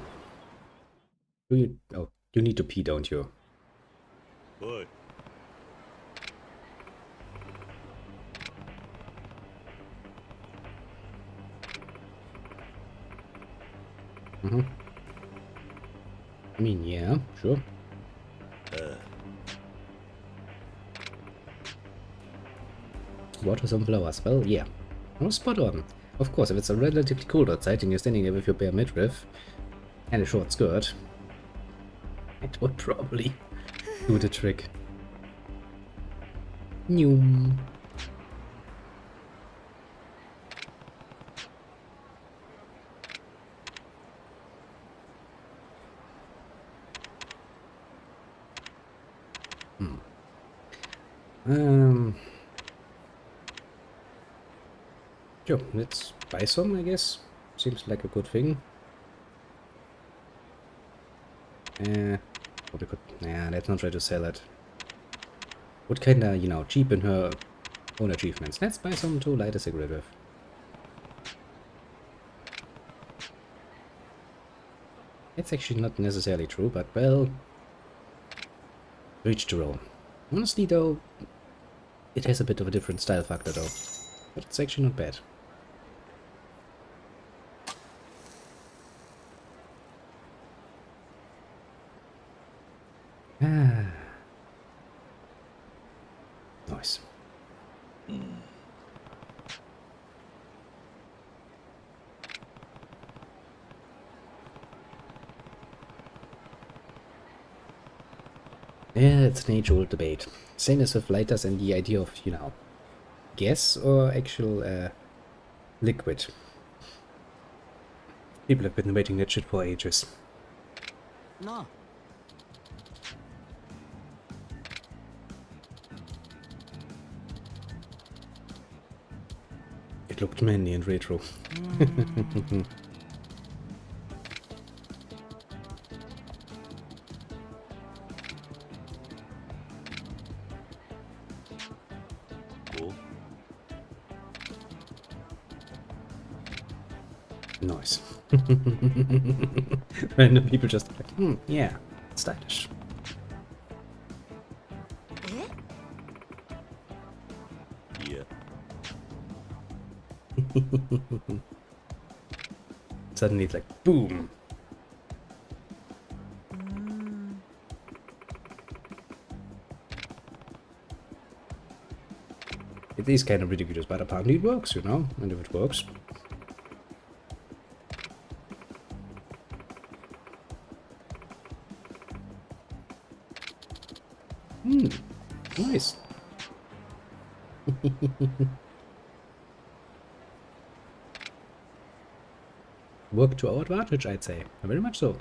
Do you... Oh, you need to pee, don't you? Boy. Mm-hmm. I mean, yeah, sure. Water some flowers. Well, yeah. Oh, spot on. Of course, if it's a relatively cold outside and you're standing there with your bare midriff and a short skirt, it would probably do the trick. Noom. Sure, let's buy some, I guess. Seems like a good thing. What we could... Nah, let's not try to sell it. Would kinda, you know, cheapen her own achievements. Let's buy some to light a cigarette with. It's actually not necessarily true, but well... Reach to roll. Honestly though, it has a bit of a different style factor though. But it's actually not bad. Nice. Yeah, it's an age-old debate. Same as with lighters and the idea of, you know, gas or actual liquid. People have been debating that shit for ages. No. It looked manly and retro. Cool. Nice. Random people just like, yeah, stylish. Yeah. Suddenly it's like, boom! It is kind of ridiculous, but apparently it works, you know? And if it works... Nice. Work to our advantage, I'd say. Very much so.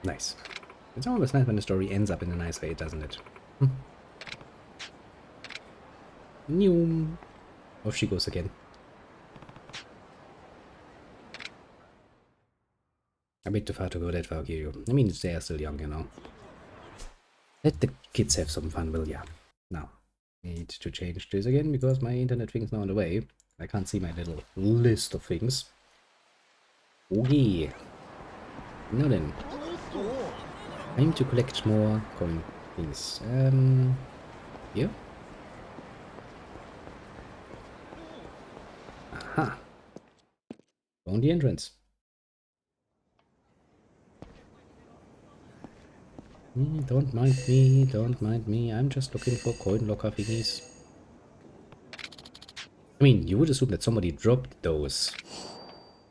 Nice. It's always nice when the story ends up in a nice way, doesn't it? New. Off she goes again. A bit too far to go that far, Kiryu. I mean, they are still young, you know. Let the kids have some fun, will ya? Now, need to change this again because my internet thing's now on the way. I can't see my little list of things. Okay. Now then. Time to collect more coin things. Here? Aha! Found the entrance. Don't mind me, I'm just looking for coin locker thingies. I mean, you would assume that somebody dropped those.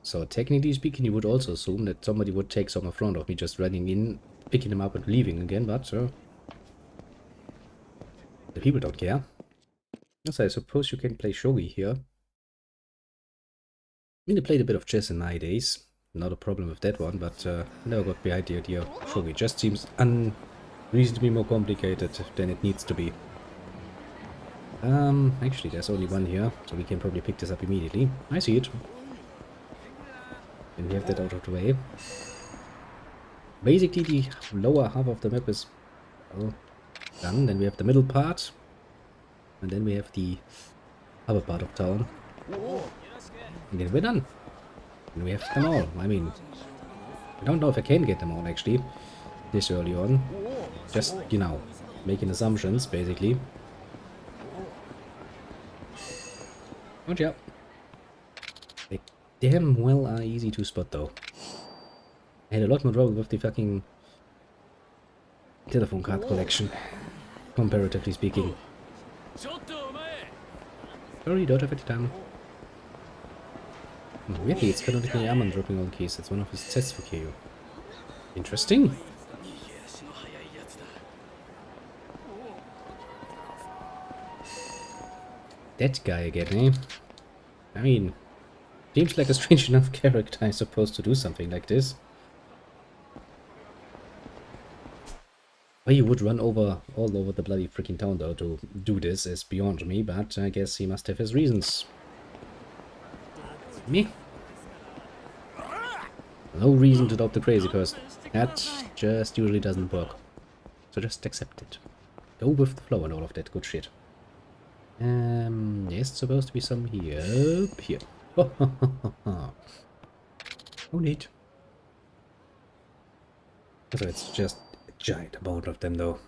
So technically speaking, you would also assume that somebody would take some in front of me just running in, picking them up and leaving again, but the people don't care. Yes, I suppose you can play shogi here. I mean, I played a bit of chess in my days. Not a problem with that one, but never got behind the idea of shogi. Just seems unreasonably more complicated than it needs to be. Actually, there's only one here, so we can probably pick this up immediately. I see it. And we have that out of the way. Basically, the lower half of the map is well, done. Then we have the middle part. And then we have the upper part of town. And then we're done. And we have them all. I mean, I don't know if I can get them all, actually, this early on. Just, you know, making assumptions, basically. Watch out. They damn well are easy to spot, though. I had a lot more trouble with the fucking telephone card collection, comparatively speaking. Sorry, don't have any time. Weirdly, it's kind of like Yaman dropping all the keys. That's one of his tests for KO. Interesting. That guy again, eh? I mean, seems like a strange enough character, I suppose, to do something like this. Why you would run all over the bloody freaking town, though, to do this is beyond me, but I guess he must have his reasons. Me? No reason to adopt the crazy person. That just usually doesn't work. So just accept it. Go with the flow and all of that good shit. There's supposed to be some here. Here. No need. So it's just a giant amount of them, though.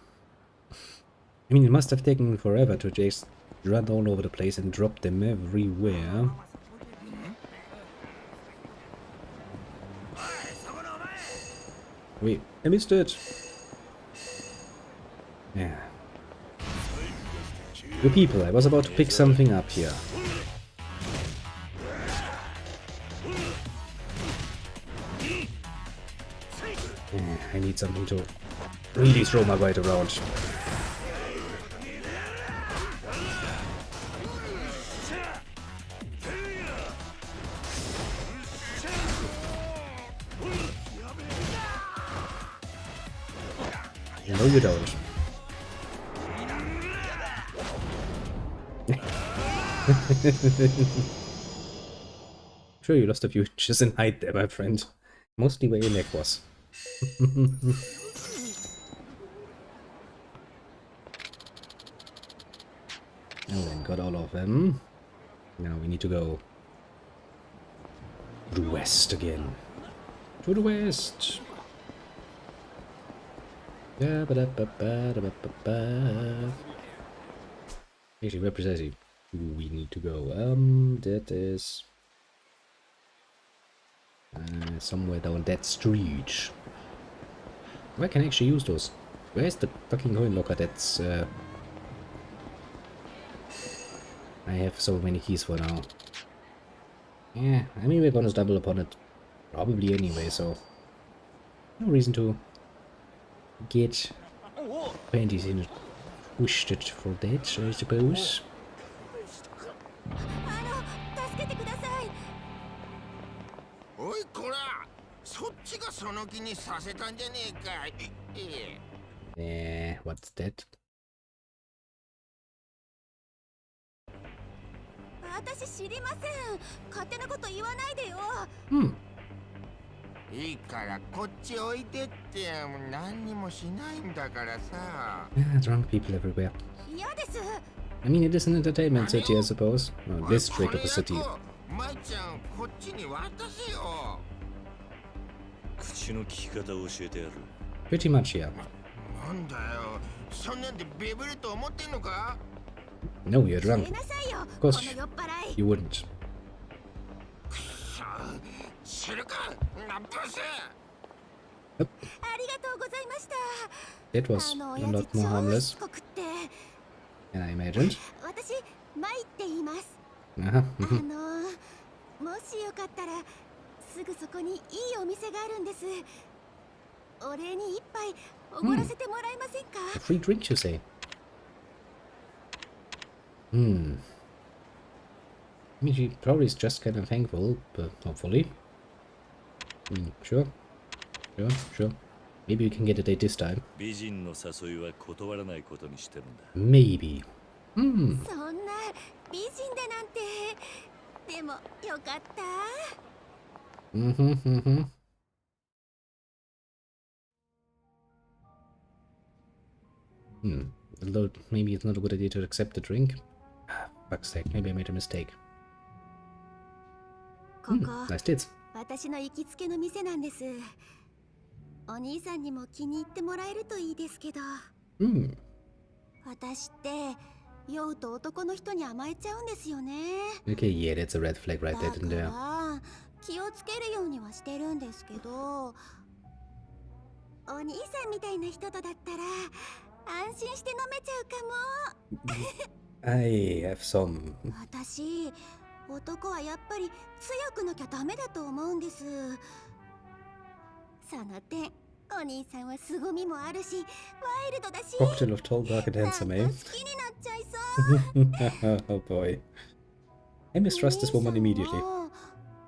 I mean, it must have taken forever to just run all over the place and drop them everywhere. Wait, I missed it. Yeah. You people, I was about to pick something up here. Yeah, I need something to really throw my weight around. No, you don't. Sure, you lost a few inches in height there, my friend. Mostly where your neck was. And then got all of them. Now we need to go To the west again. To the west. Actually, where precisely do we need to go? That is somewhere down that street. Where can I actually use those? Where's the fucking coin locker? That's I have so many keys for now. Yeah, I mean we're gonna stumble upon it probably anyway, so no reason to get panties in twisted for that, I suppose. 助けてください。おいこら、そっちがその気にさせたんじゃねえか。What's that? 私知りません。勝手なこと言わないでよ。いいからこっちおいでって、何にもしないんだからさ。Drunk people everywhere. 嫌です。I mean, it is an entertainment city, I suppose. Or district of the city. マイちゃん、こっちに渡せよ。口の利き方を教えてやる。 Pretty much, yeah. なんだよ、そんなんでビビると思ってんのか？ No, you're drunk. 出なさいよ。 Of こ course の酔っ払い。 you wouldn't. 知るか、ナブス。ありがとうございました。 That was a lot more harmless しつこくって than I imagined. 私、マイって言います。 Uh-huh. もしよかったらすぐそこにいいお店があるんです。お礼に一杯おごらせてもらえませんか？ A free drink, you say? I mean, she probably is just kind of thankful, but hopefully. Sure. Maybe we can get a date this time. 美人の誘いは断らないことにしてるんだ。 Maybe. そんな美人だなんて。でもよかった。Although maybe it's not a good idea to accept the drink. Fuck's sake, maybe I made a mistake. ここ、 Nice tits. 私の行きつけの店なんです。お兄さんにも気に入ってもらえるといいですけど。私って酔うと男の人に甘えちゃうんですよね。 Okay, yeah, that's a red flag right there and だ there. から気をつけるようにはしてるんですけど、お兄さんみたいな人とだったら安心して飲めちゃうかも。I have some. 私、男はやっぱり強くなきゃダメだと思うんです。その点、お兄さんは凄みもあるし、ワイルドだし、 Cocktail of tall, dark, and なん handsome, か eh? 好きになっちゃいそう。 Oh boy. I mistrust this woman immediately.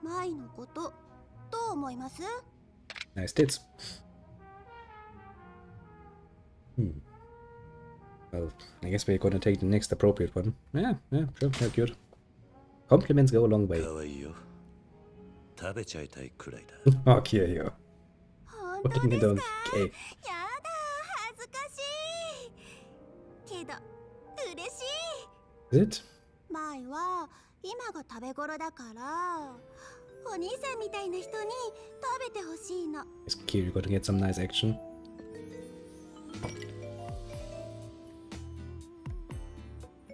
マイのことどう思います？ Nice tits. Well, I guess we're gonna take the next appropriate one. Yeah, sure, yeah, cute. Compliments go a long way. 可愛いよ。食べちゃいたいくらいだ。 Okay, yo. 本 Putting 当で it す on. か？ Okay. やだ、恥ずかしい。けど嬉しい。 Is it? マイは今が食べ頃だから、お兄さんみたいな人に食べてほしいの。 It's cute, you're gonna get some nice action.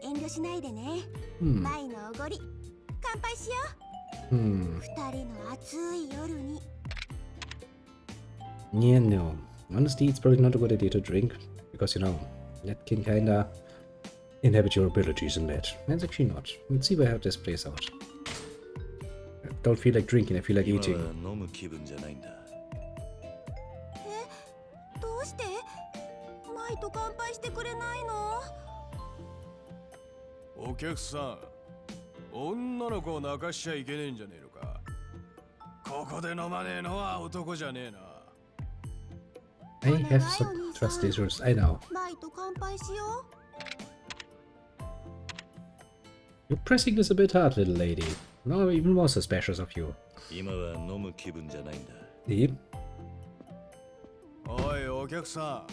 遠慮しないでね。マイのおごり、乾杯しよう。二人の暑い夜に。 Yeah, no. Honestly, it's probably not a good idea to drink, because, you know, that can kinda inhibit your abilities in bed. That's actually not. Let's see how this plays out. I don't feel like drinking, I feel like 今は eating. 飲む気分じゃないんだ。どうしてマイと乾杯してくれないの？お客さん、女の子を泣かしちゃいけねえんじゃねえのか。ここで飲まねえのは男じゃねえな。I have some trust issues, I know. マイと乾杯しよ You're pressing this a bit hard, little lady. No, even more suspicious of you. 今は飲む気分じゃないんだ。 See? おいお客さん、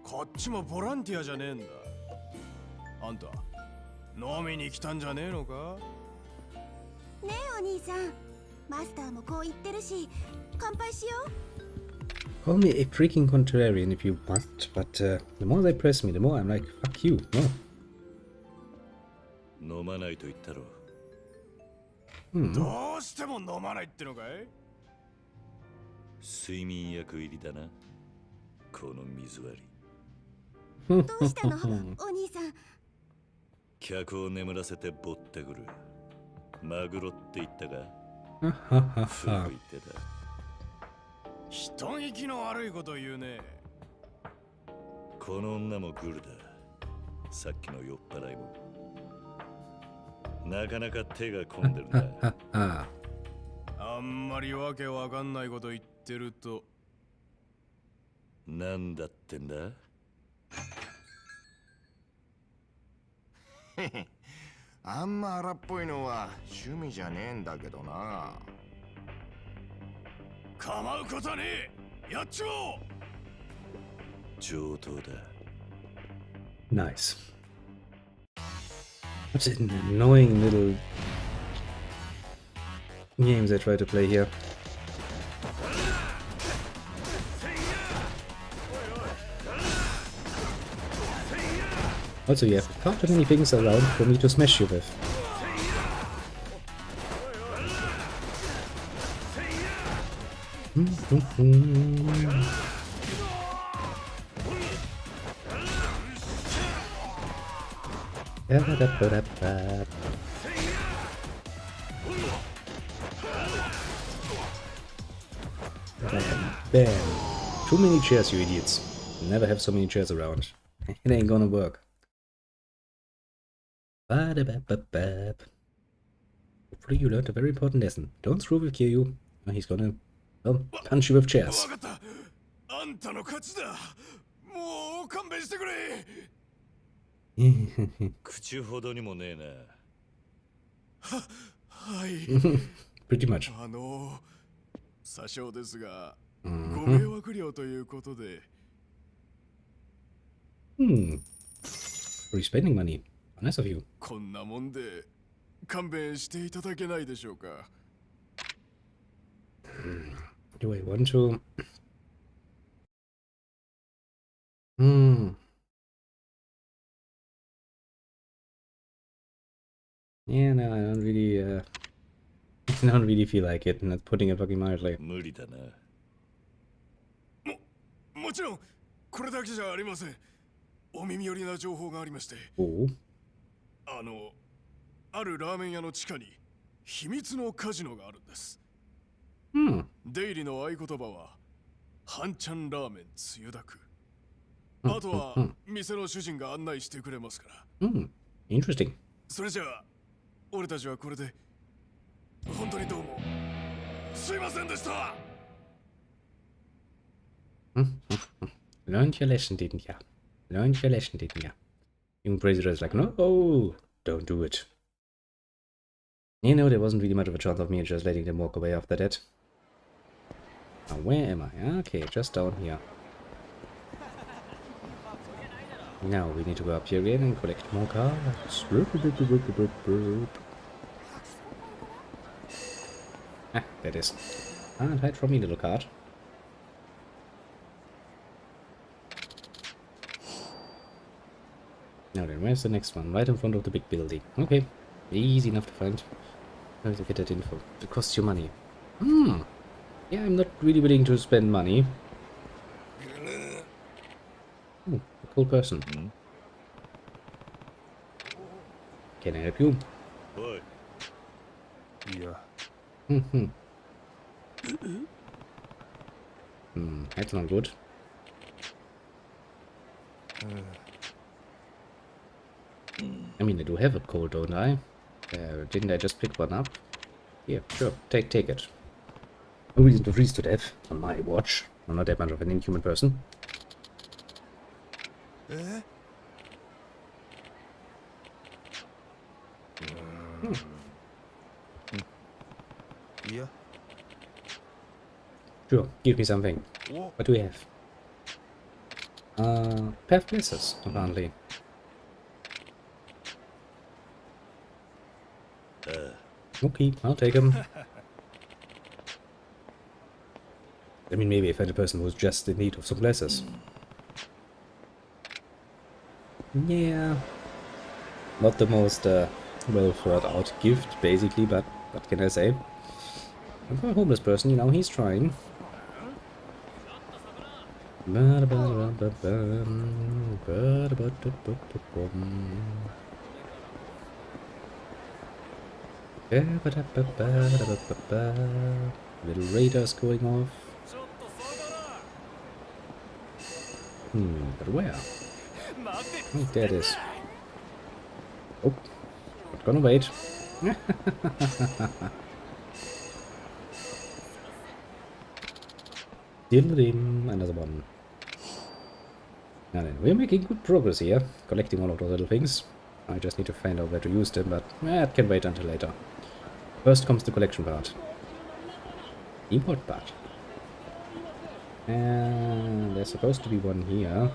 こっちもボランティアじゃねえんだ。あんた、飲みに来たんじゃねえのか？う。ねえお兄さん、マスターもこう言ってるし、乾杯しよう。 Call me a freaking contrarian if you want, but the more they press me, the more I'm like, fuck you, no. 飲まないと言ったろ。どうしても飲まないってのかい？睡眠薬入りだな。この水割り。どうしたのお兄さん。客を眠らせてぼったくる。マグロって言ったか？古い手だ。人聞きの悪いこと言うね。この女もグルだ。さっきの酔っ払いも。なかなか手が込んでるな。あんまりわけわかんないこと言ってると。なんだってんだ？あんま荒っぽいのは趣味じゃねえんだけどな。構うことはねえ。やっちまおう。上等だ。 Nice. What an annoying little games I try to play here. Also, you have far too many things around for me to smash you with. Bam. Too many chairs, you idiots. Never have so many chairs around. It ain't gonna work. Ba-da-ba-ba-ba. Hopefully you learned a very important lesson. Don't throw will kill you. He's gonna, well, punch you with chairs. わかった。あんたの勝ちだ。もう勘弁してくれ。口ほどにもねえな。はい。Pretty much. 詐称ですが、ご迷惑料ということで。Free spending money. Nice of you. こんなもんで勘弁していただけないでしょうか。Do I want to? Yeah, no, I don't really, I don't really feel like it, and that's putting it fucking mildly. 無理だな。もちろんこれだけじゃありません。お耳寄りな情報がありまして。Oh. あるラーメン屋の地下に秘密のカジノがあるんです。出入りの合言葉は半ちゃんラーメンつゆだく。あとは店の主人が案内してくれますから。Interesting. それじゃあ俺たちはこれで本当にどうもすいませんでした。Learned your lesson, didn't ya? Learned your lesson, didn't ya? Young Brazier is like, no, don't do it. You know, there wasn't really much of a chance of me just letting them walk away after that. Now, where am I? Okay, just down here. Now we need to go up here again and collect more cards. Ah, there it is. Can't hide from me, little card. Now then, where's the next one? Right in front of the big building. Okay, easy enough to find. How to get that info? It costs you money. Yeah, I'm not really willing to spend money. A cool person. Can I help you? おい。いや。That's not good. I mean, I do have a cold, don't I? Didn't I just pick one up? Yeah, sure. Take it. No reason to freeze to death on my watch. I'm not that much of an inhuman person. Yeah. Sure, give me something. What do we have? Pair of blessers, apparently. Okay, I'll take them. I mean, maybe I find a person who's just in need of some glasses. Yeah. Not the most well thought out gift, basically, but what can I say? And for a homeless person, you know, he's trying. Little radars going off. But where? Oh, there it is. Oh, not gonna wait. Another one. Now then, we're making good progress here, collecting all of those little things. I just need to find out where to use them, but it can wait until later. First comes the collection part. Import part. And there's supposed to be one here.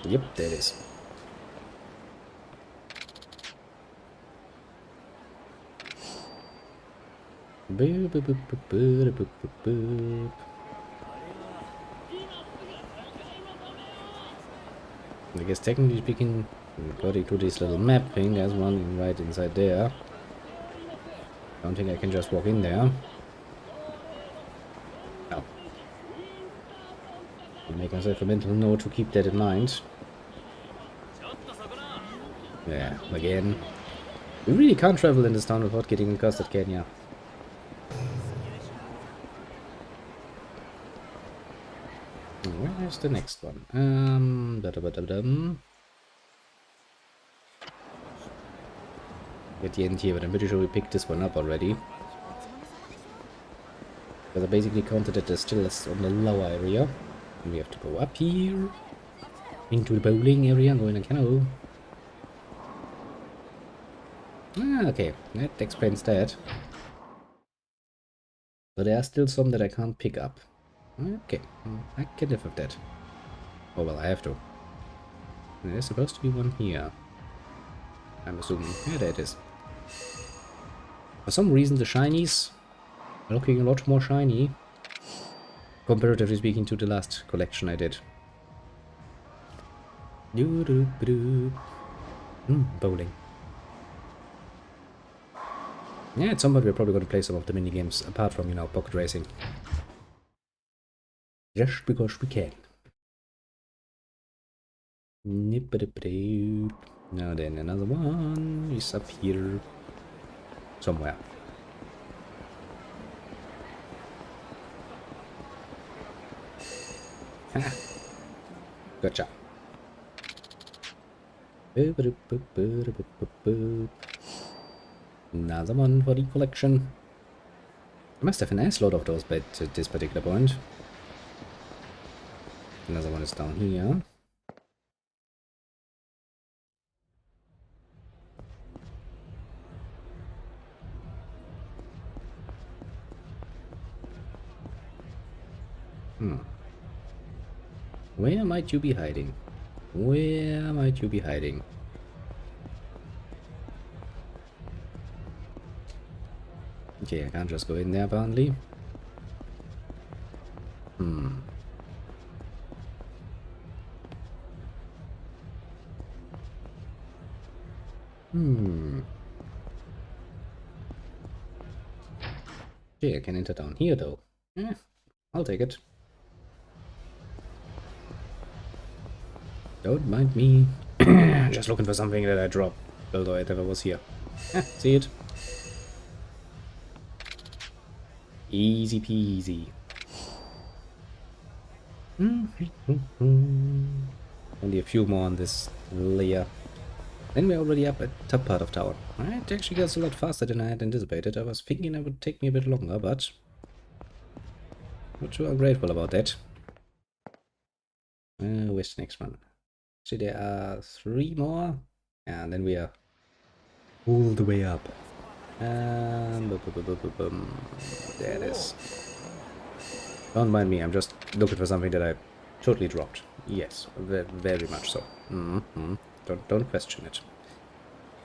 Yep, there it is. Boop, boop, boop, boop, boop, boop, boop, boop. I guess technically speaking, according to this little map thing, there's one right inside there. Don't think I can just walk in there. No. I'll make myself a mental note to keep that in mind. Yeah, again. We really can't travel in this town without getting accosted, can ya? Where's the next one? At the end here, but I'm pretty sure we picked this one up already. Because I basically counted it as still as on the lower area. And we have to go up here. Into the bowling area, go in a canal. Ah, okay, that explains that. But there are still some that I can't pick up. Okay, I can live with that. Oh well, I have to. There's supposed to be one here. I'm assuming. Yeah, there it is. For some reason, the shinies are looking a lot more shiny. Comparatively speaking to the last collection I did. Bowling. Yeah, at some point we're probably going to play some of the minigames, apart from, you know, pocket racing. Just because we can. Now then, another one is up here. Somewhere. Ha! Gotcha. Another one for the collection. I must have an ass load of those at this particular point. Another one is down here. Where might you be hiding? Where might you be hiding? Okay, I can't just go in there apparently. Okay, I can enter down here though. I'll take it. Don't mind me. Just looking for something that I dropped, although it never was here. See it? Easy peasy. Only a few more on this layer. Then we're already up at the top part of town. It actually goes a lot faster than I had anticipated. I was thinking it would take me a bit longer, but not too ungrateful about that. Where's the next one? So there are 3 more. And then we are all the way up. There it is. Don't mind me, I'm just looking for something that I totally dropped. Yes, very much so. Don't question it.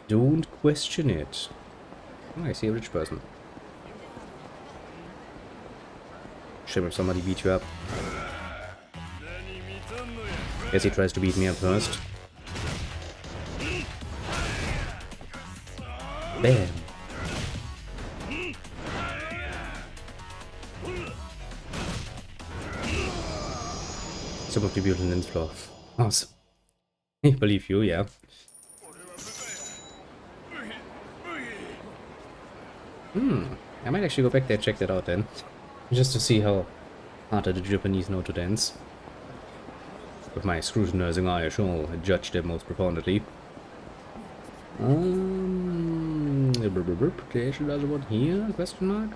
Don't question it. Oh, I see a rich person. Shame if somebody beat you up. Guess he tries to beat me up first. Bam! Some of the beautiful lens floor. Awesome. I believe you, yeah. I might actually go back there and check that out then. Just to see how hard the Japanese know to dance. With my scrutinizing eye, I shall judge them most profoundly. There's another one here? Question mark?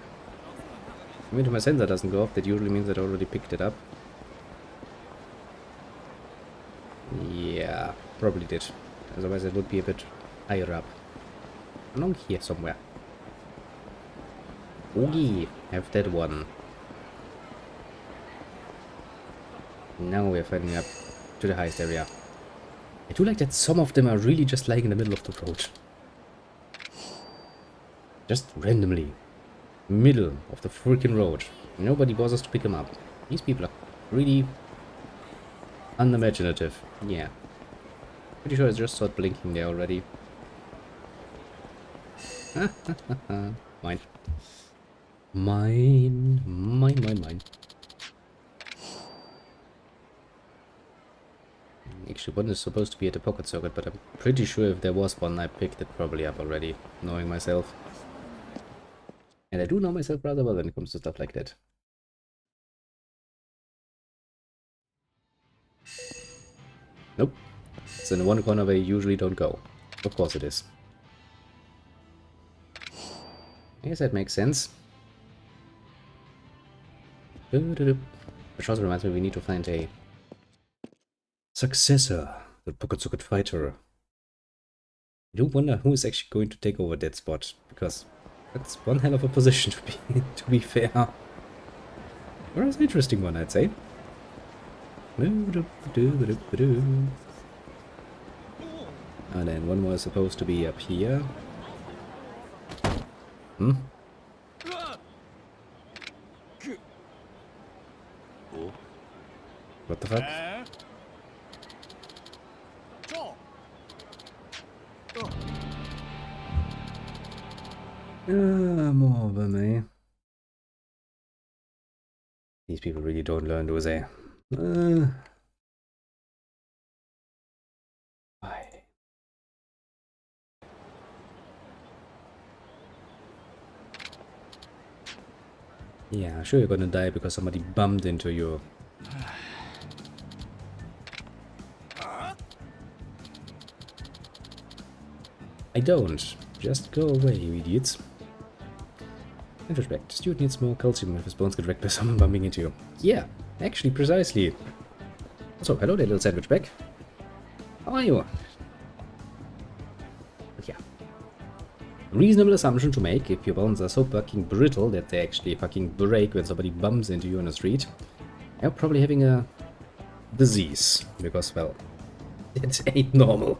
I mean, if my sensor doesn't go off, that usually means that I already picked it up. Yeah, probably did. Otherwise it would be a bit higher up. Along here somewhere. Okay, have that one. Now we're finally up to the highest area. I do like that some of them are really just like in the middle of the road. Just randomly. Middle of the freaking road. Nobody bothers to pick them up. These people are really unimaginative. Yeah. Pretty sure I just saw it blinking there already. Mine. Mine. Actually, one is supposed to be at the pocket circuit, but I'm pretty sure if there was one, I picked it probably up already, knowing myself. And I do know myself rather well when it comes to stuff like that. Nope. It's in the one corner where you usually don't go. Of course it is. I guess that makes sense. Which also reminds me we need to find a successor, the pocket circuit fighter. I do wonder who is actually going to take over that spot, because that's one hell of a position to be fair. Or an interesting one, I'd say. And then one was supposed to be up here. What the fuck? More of them, eh? These people really don't learn, do they? Why? Yeah, sure you're gonna die because somebody bumped into you. I don't. Just go away, you idiots. Introspect. Student needs more calcium if his bones get wrecked by someone bumping into you. Yeah, actually, precisely. So, hello there, little sandwich bag. How are you? But yeah. Reasonable assumption to make if your bones are so fucking brittle that they actually fucking break when somebody bumps into you on the street. You're probably having a disease. Because, well, it ain't normal.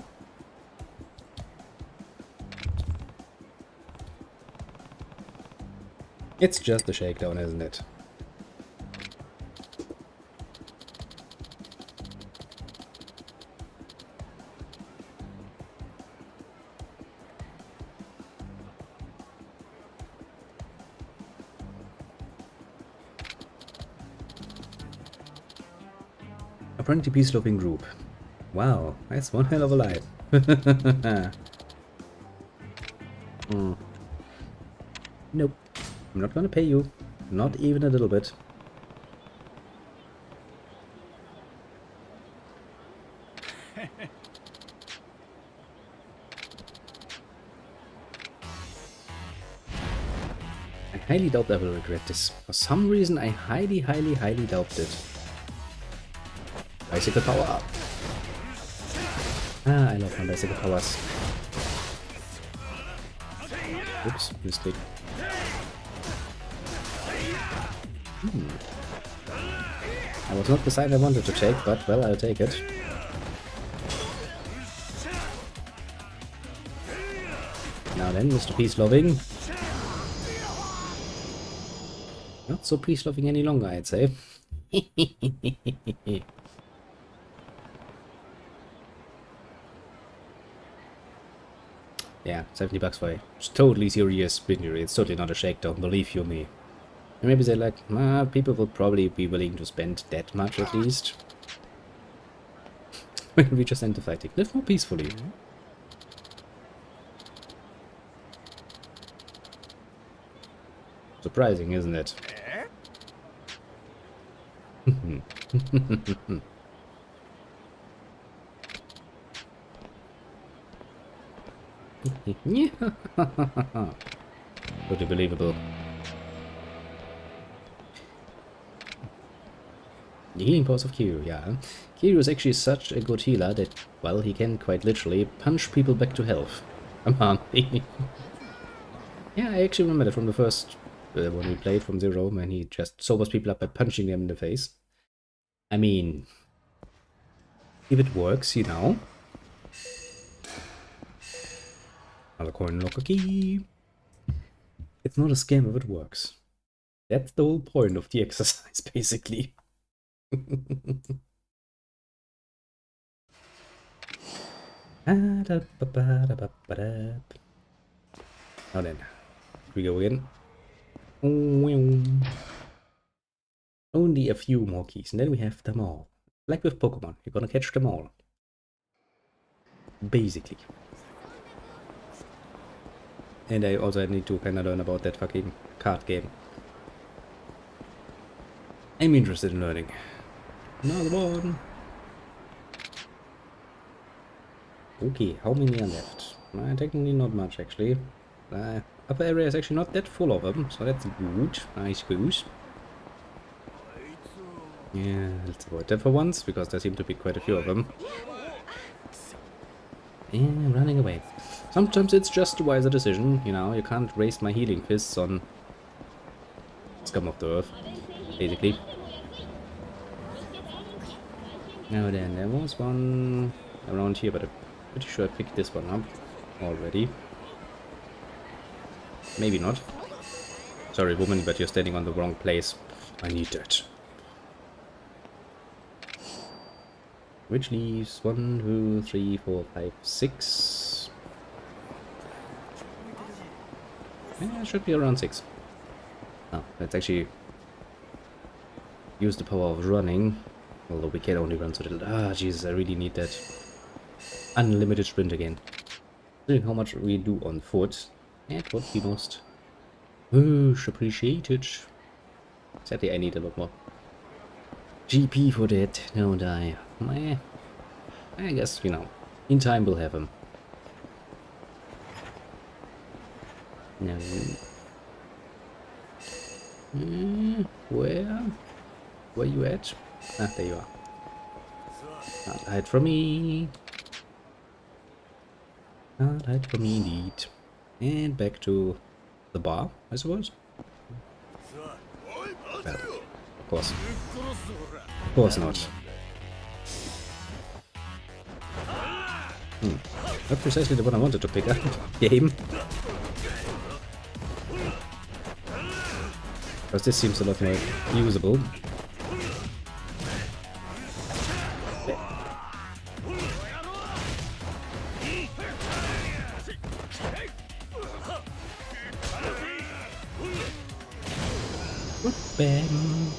It's just a shakedown, isn't it? Apparently peace-loving group. Wow, that's one hell of a lie. Nope. I'm not gonna pay you. Not even a little bit. I highly doubt I will regret this. For some reason, I highly doubt it. Bicycle power! Ah, I love my bicycle powers. Oops, mistake. I was not the side I wanted to take, but well, I'll take it. Now then, Mr. Peace Loving. Not so peace-loving any longer, I'd say. Yeah, $70 for a totally serious injury. It's totally not a shakedown, believe you me. And maybe they're like, people will probably be willing to spend that much at least. When we just end the fighting. Live more peacefully. Surprising, isn't it? Totally believable. The healing powers of Kiryu, yeah. Kiryu is actually such a good healer that, well, he can quite literally punch people back to health. Yeah, I actually remember that from the first, when we played from Zero, when he just sobers people up by punching them in the face. I mean, if it works, you know. Another coin locker key. It's not a scam if it works. That's the whole point of the exercise, basically. Now then, we go again. Only a few more keys, and then we have them all. Like with Pokemon, you're gonna catch them all. Basically. And I also need to kinda learn about that fucking card game. I'm interested in learning. Another one. Okay, how many are left? Technically not much, actually. Upper area is actually not that full of them, so that's good, I suppose. Yeah, let's avoid that for once, because there seem to be quite a few of them. And running away. Sometimes it's just a wiser decision, you know, you can't waste my healing fists on scum of the earth, basically. Now then, there was one around here, but I'm pretty sure I picked this one up already. Maybe not. Sorry, woman, but you're standing on the wrong place. I need that. Which leaves 1, 2, 3, 4, 5, 6. Yeah, it should be around 6. Oh, let's actually use the power of running. Although we can only run so little. Ah, Jesus, I really need that unlimited sprint again. Considering how much we do on foot, that would be most appreciated. Sadly, I need a lot more GP for that, don't I? I guess, you know, in time we'll have him. No. Where you at? Ah, there you are. Can't hide from me. Can't hide from me indeed. And back to the bar, I suppose. Well, of course. Of course not. Not precisely the one I wanted to pick up. Game. Because this seems a lot more usable. Bam.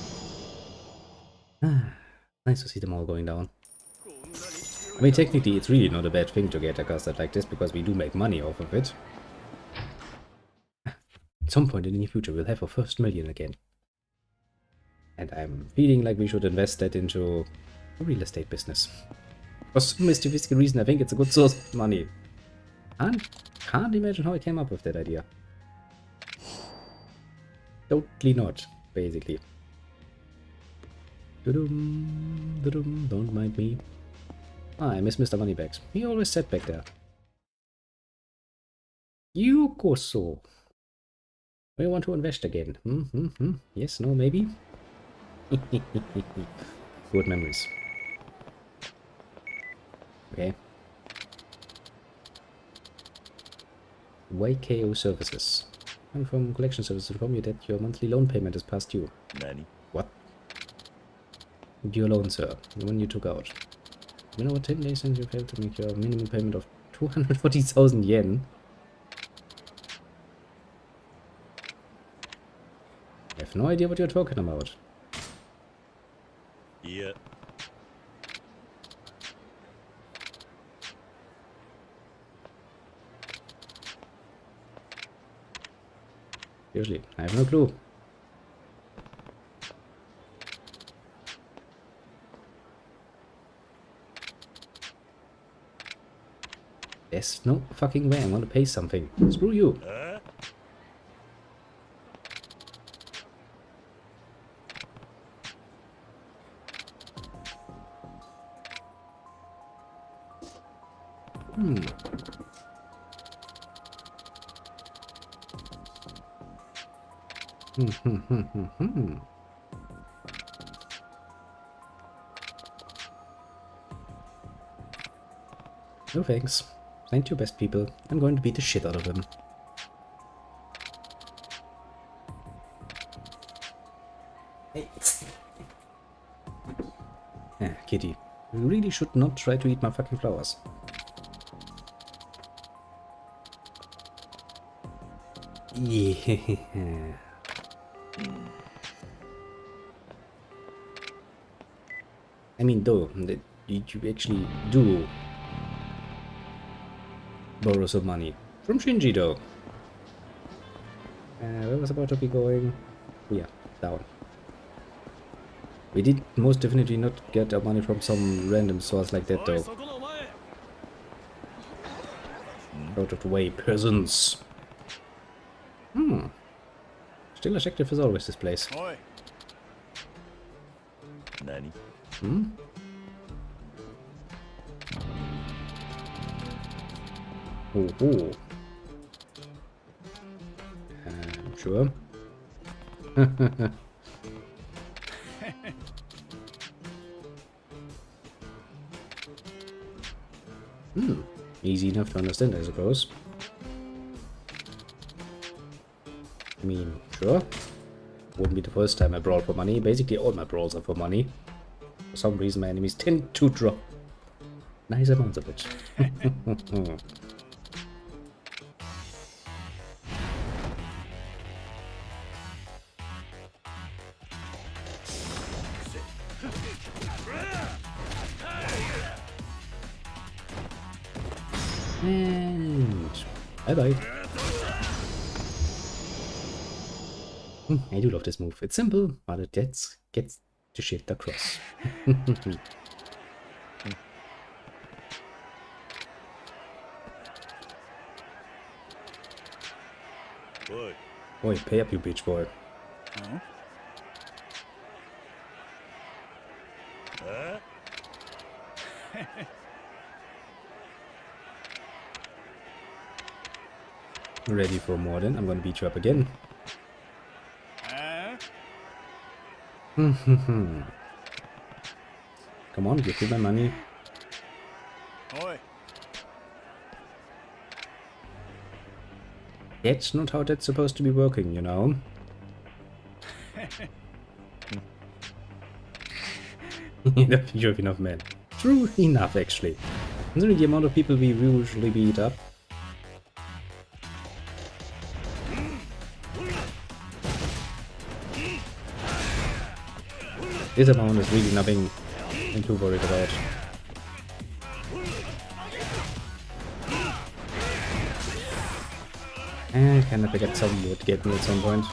Nice to see them all going down. I mean, technically, it's really not a bad thing to get a card like this, because we do make money off of it. At some point in the near future, we'll have our first million again. And I'm feeling like we should invest that into a real estate business. For some mysterious reason, I think it's a good source of money. Can't imagine how I came up with that idea. Totally not, basically. Don't mind me. Ah, I miss Mr. Moneybags. He always sat back there. Yakuza. We want to invest again. Yes, no, maybe? Good memories. Okay. YKO services. Money from collection services inform you that your monthly loan payment is past due. 何 What? Your loan, sir. The one you took out. You know what, 10 days since you failed to make your minimum payment of 240,000 yen. I have no idea what you're talking about. いや Seriously, I have no clue. There's no fucking way I want to pay something. Screw you. あ Hmm. No thanks. Thank you, best people. I'm going to beat the shit out of him. Hey. Ah, kitty. You really should not try to eat my fucking flowers. Yeah. I mean, though, you actually do borrow some money from Shinji, though. Where was about to be going? Oh, yeah, down. We did most definitely not get our money from some random source like that, though. Out of the way, peasants. Still as active as always, this place. おい 何 Oh, oh. Sure. Easy enough to understand, I suppose. I mean, sure. Wouldn't be the first time I brawl for money. Basically, all my brawls are for money. For some reason, my enemies tend to drop nice amounts of it. And bye-bye. I do love this move. It's simple, but it gets the shit across. Oi. Oi, pay up, you bitch boy. あ Ready for more then? I'm gonna beat you up again. あ Come on, give me my money. おい That's not how that's supposed to be working, you know. Enough enough, man. True enough, actually. Considering the amount of people we usually beat up. This amount is really nothing I'm too worried about. And can I get some wood to get me at some point?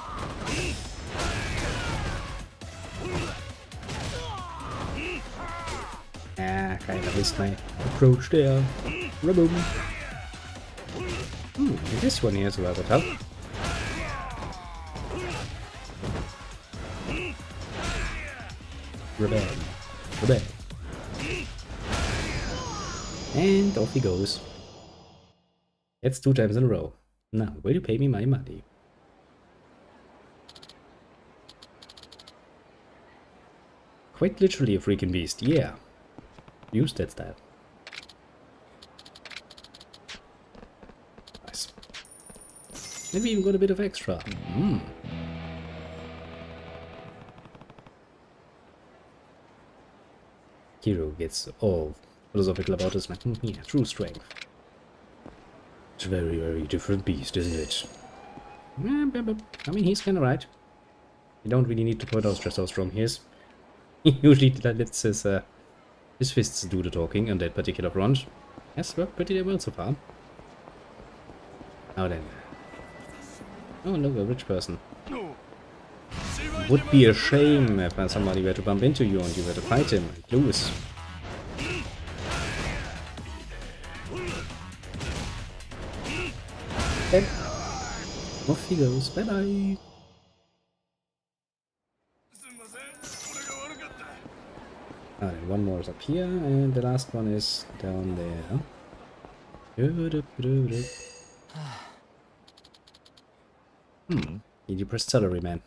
Ah, kind of missed my approach there. Raboom. This one here is rather tough. Rebel. Rebel. And off he goes. That's 2 times in a row. Now, will you pay me my money? Quite literally a freaking beast, yeah. Use that style. Nice. Maybe even got a bit of extra. Hero gets all philosophical about us, like, yeah, true strength. It's a very, very different beast, isn't it? I mean, he's kind of right. You don't really need to point out just how strong he is. He usually lets his fists do the talking on that particular front. Has worked pretty well so far. Now then. Oh, look, a rich person. Would be a shame if somebody were to bump into you and you were to fight him and lose. Then off he goes. Bye bye. Then one more is up here, and the last one is down there. Need you press celery, man.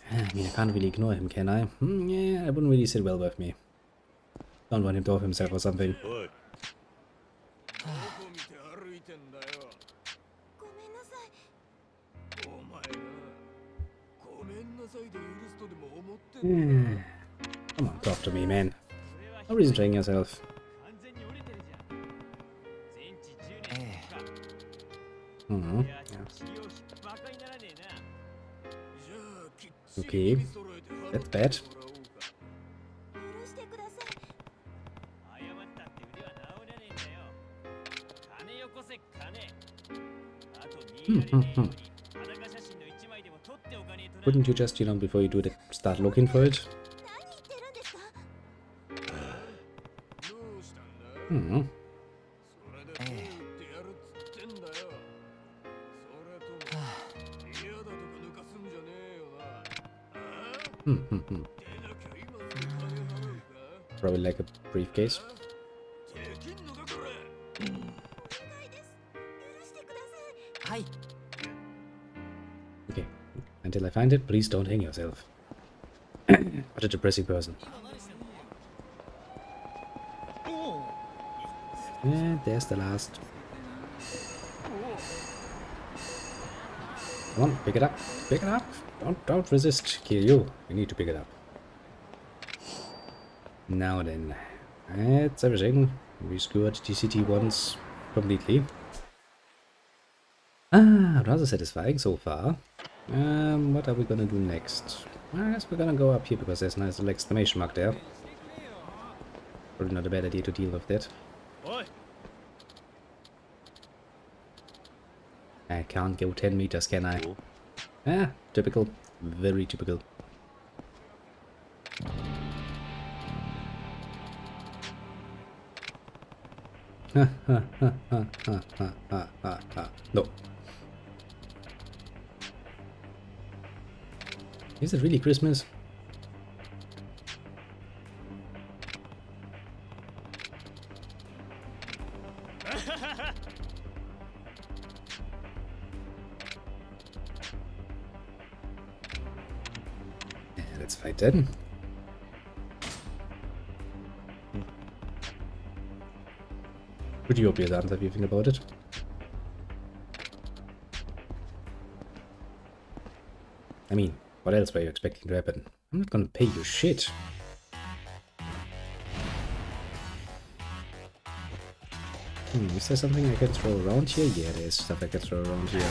I mean, I can't really ignore him, can I? Yeah, it wouldn't really sit well with me. Don't want him to off himself or something. ごめんなさい。 Come on, talk to me, man. No reason to hang yourself. Yeah. Okay, that's bad. 許してください。 Wouldn't you just, before you do that, start looking for it? 何言ってるんですか？ Probably like a briefcase. お願いです。許してください。はい。 Okay, until I find it, please don't hang yourself. What a depressing person. And there's the last. Come on, pick it up. Pick it up. Don't resist, Kiryu. You need to pick it up. Now then, that's everything. We scored TCT once completely. Rather satisfying so far. What are we gonna do next? I guess we're gonna go up here because there's a nice little exclamation mark there. Probably not a bad idea to deal with that. I can't go 10 meters, can I? Typical. Very typical. No. Is it really Christmas? Let's fight then. Pretty obvious answer if you think about it. I mean, what else were you expecting to happen? I'm not gonna pay you shit. Is there something I can throw around here? Yeah, there's stuff I can throw around here.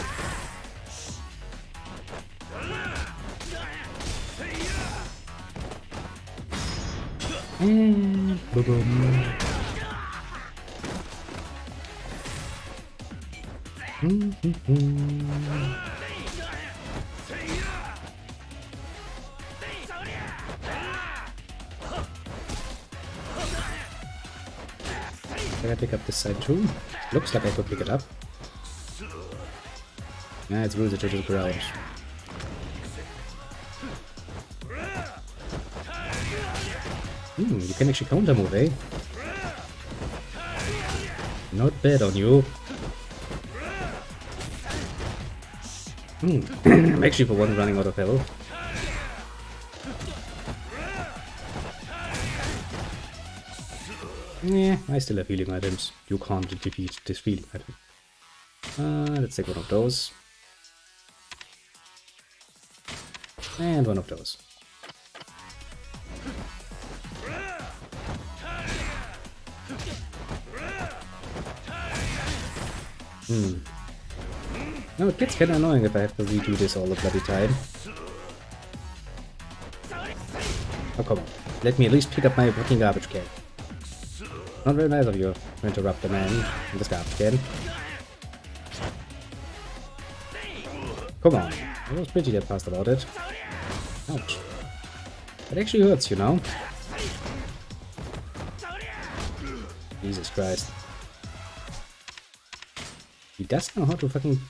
And boom. Can I pick up this side too? Looks like I could pick it up. Yeah, it's rooted to the ground. You can actually counter move, eh? Not bad on you. I'm actually for one running out of health. Yeah, I still have healing items. You can't defeat this healing item. Let's take one of those. And one of those. No, it gets kinda annoying if I have to redo this all the bloody time. Oh, come on. Let me at least pick up my fucking garbage can. Not very nice of you to interrupt the man in this garbage can. Come on. I was pretty dead fast about it. Ouch. It actually hurts, you know? Jesus Christ. He does know how to fucking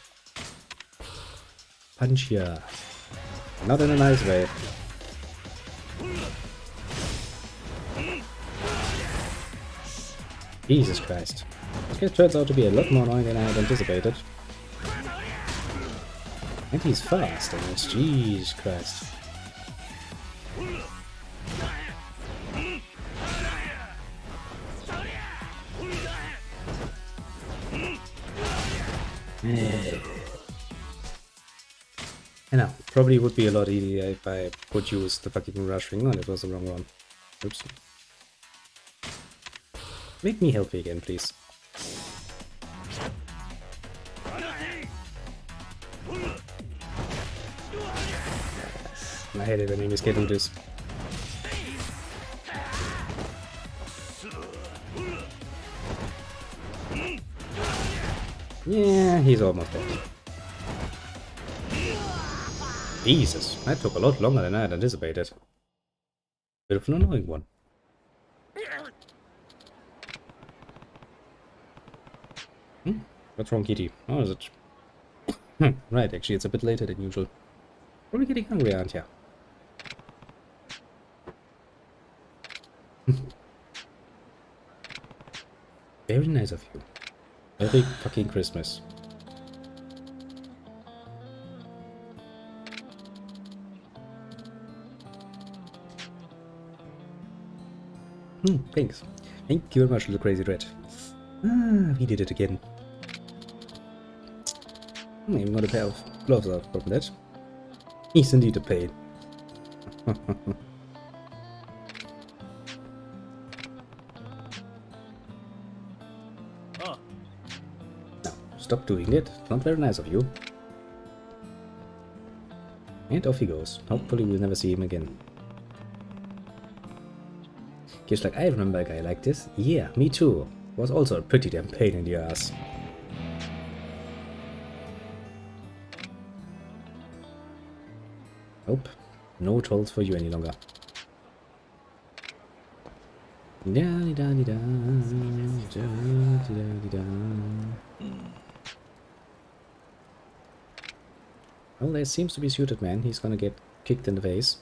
punch ya. Not in a nice way. Jesus Christ. This guy turns out to be a lot more annoying than I had anticipated. And he's fast, I guess. Jesus Christ. I know, probably would be a lot easier if I would use the fucking rush ring. Oh, that was the wrong one. Oops. Make me healthy again, please. I hate it when enemies get into this. Yeah, he's almost dead. Jesus, that took a lot longer than I had anticipated. Bit of an annoying one. What's wrong, Kitty? Oh, is it? Right, actually, it's a bit later than usual. Probably getting hungry, aren't ya? Very nice of you. Merry fucking Christmas. Thanks. Thank you very much, little crazy red. We did it again. Even got a pair of gloves out from that. He's indeed a pain. Now, stop doing it. Not very nice of you. And off he goes. Hopefully we'll never see him again. Just like, I remember a guy like this. Yeah, me too. Was also a pretty damn pain in the ass. Nope. No trolls for you any longer. Well, there seems to be suited man. He's gonna get kicked in the face.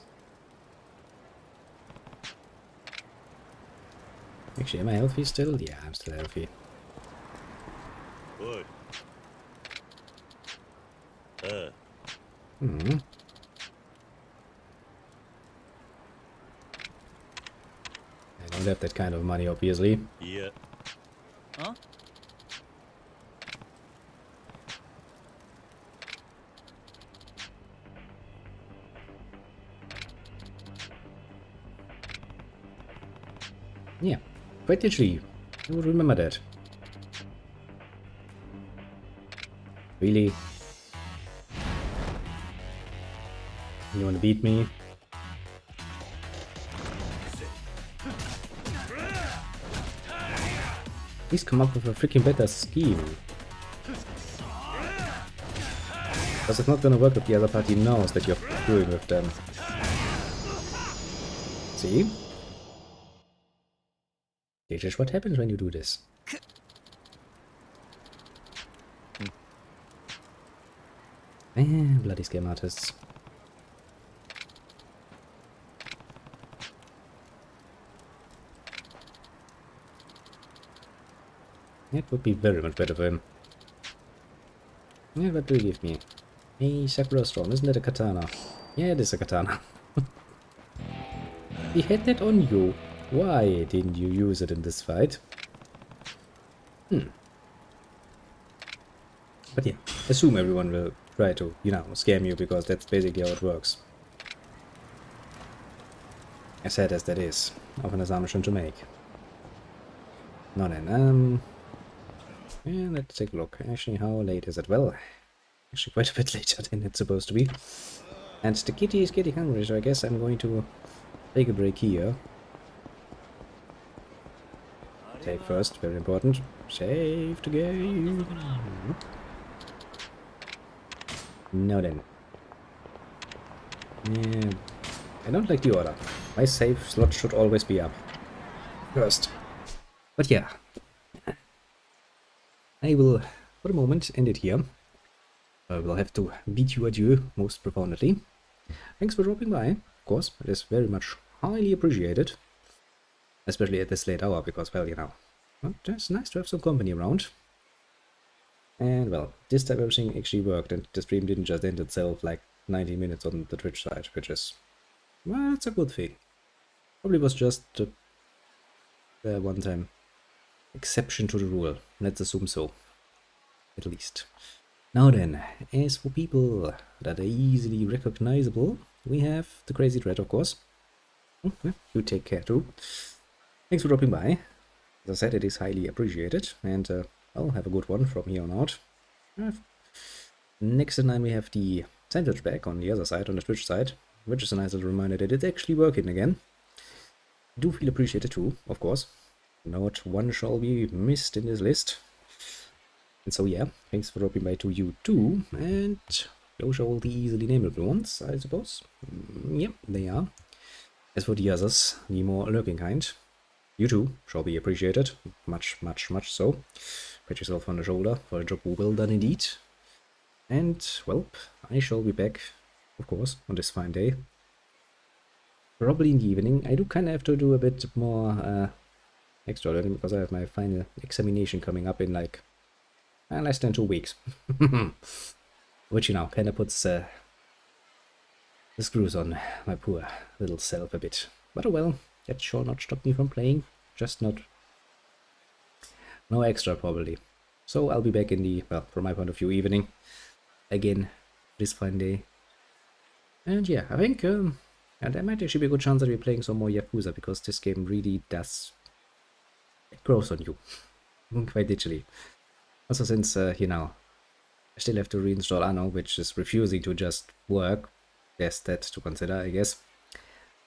Actually, am I healthy still? Yeah, I'm still healthy. Oi. I don't have that kind of money, obviously. Yeah. Huh? Yeah, quite literally. I would remember that. Really? You wanna beat me? Please come up with a freaking better scheme. Because it's not gonna work if the other party knows that you're screwing with them. See? This is what happens when you do this. Bloody scam artists. That would be very much better for him. Yeah, what do you give me? Hey, Sakura Storm, isn't that a katana? Yeah, it is a katana. He had that on you. Why didn't you use it in this fight? But yeah, assume everyone will try to, you know, scam you, because that's basically how it works. As sad as that is, of an assumption to make. Now then, yeah, let's take a look. Actually, how late is it? Well, actually quite a bit later than it's supposed to be. And the kitty is getting hungry, so I guess I'm going to take a break here. Save first, very important. Save the game. Now then. Yeah, I don't like the order. My save slot should always be up first. But yeah, I will, for the moment, end it here. I will have to bid you adieu most profoundly. Thanks for dropping by. Of course, it is very much highly appreciated. Especially at this late hour, because, well, you know, it's nice to have some company around. And, well, this time everything actually worked, and the stream didn't just end itself like 90 minutes on the Twitch side, which is, well, it's a good thing. Probably was just the one-time exception to the rule. Let's assume so, at least. Now then, as for people that are easily recognizable, we have the Crazy Dread, of course. You take care too. Thanks for dropping by. As I said, it is highly appreciated, and I'll have a good one from here on out. Next in line we have the sandwich bag on the other side, on the Twitch side, which is a nice little reminder that it's actually working again. Do feel appreciated too, of course. Not one shall be missed in this list. And so yeah, thanks for dropping by to you too, and those are all the easily nameable ones, I suppose. Yep, they are. As for the others, the more lurking kind, you too shall be appreciated, much, much, much so. Pat yourself on the shoulder for a job well done indeed. And, well, I shall be back, of course, on this fine day. Probably in the evening. I do kind of have to do a bit more extra learning, because I have my final examination coming up in like less than 2 weeks. Which, you know, kind of puts the screws on my poor little self a bit. But oh well, that shall not stop me from playing. Just not... no extra, probably. So I'll be back in the, well, from my point of view, evening. Again, this fine day. And yeah, I think and there might actually be a good chance that we're playing some more Yakuza, because this game really does... it grows on you. Quite literally. Also, since, you know, I still have to reinstall Anno, which is refusing to just work. There's that to consider, I guess.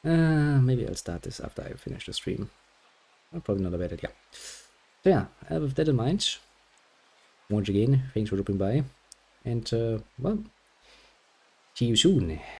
Maybe I'll start this after I finish the stream. Probably not a bad idea. So yeah, with that in mind, once again, thanks for dropping by. And, well, see you soon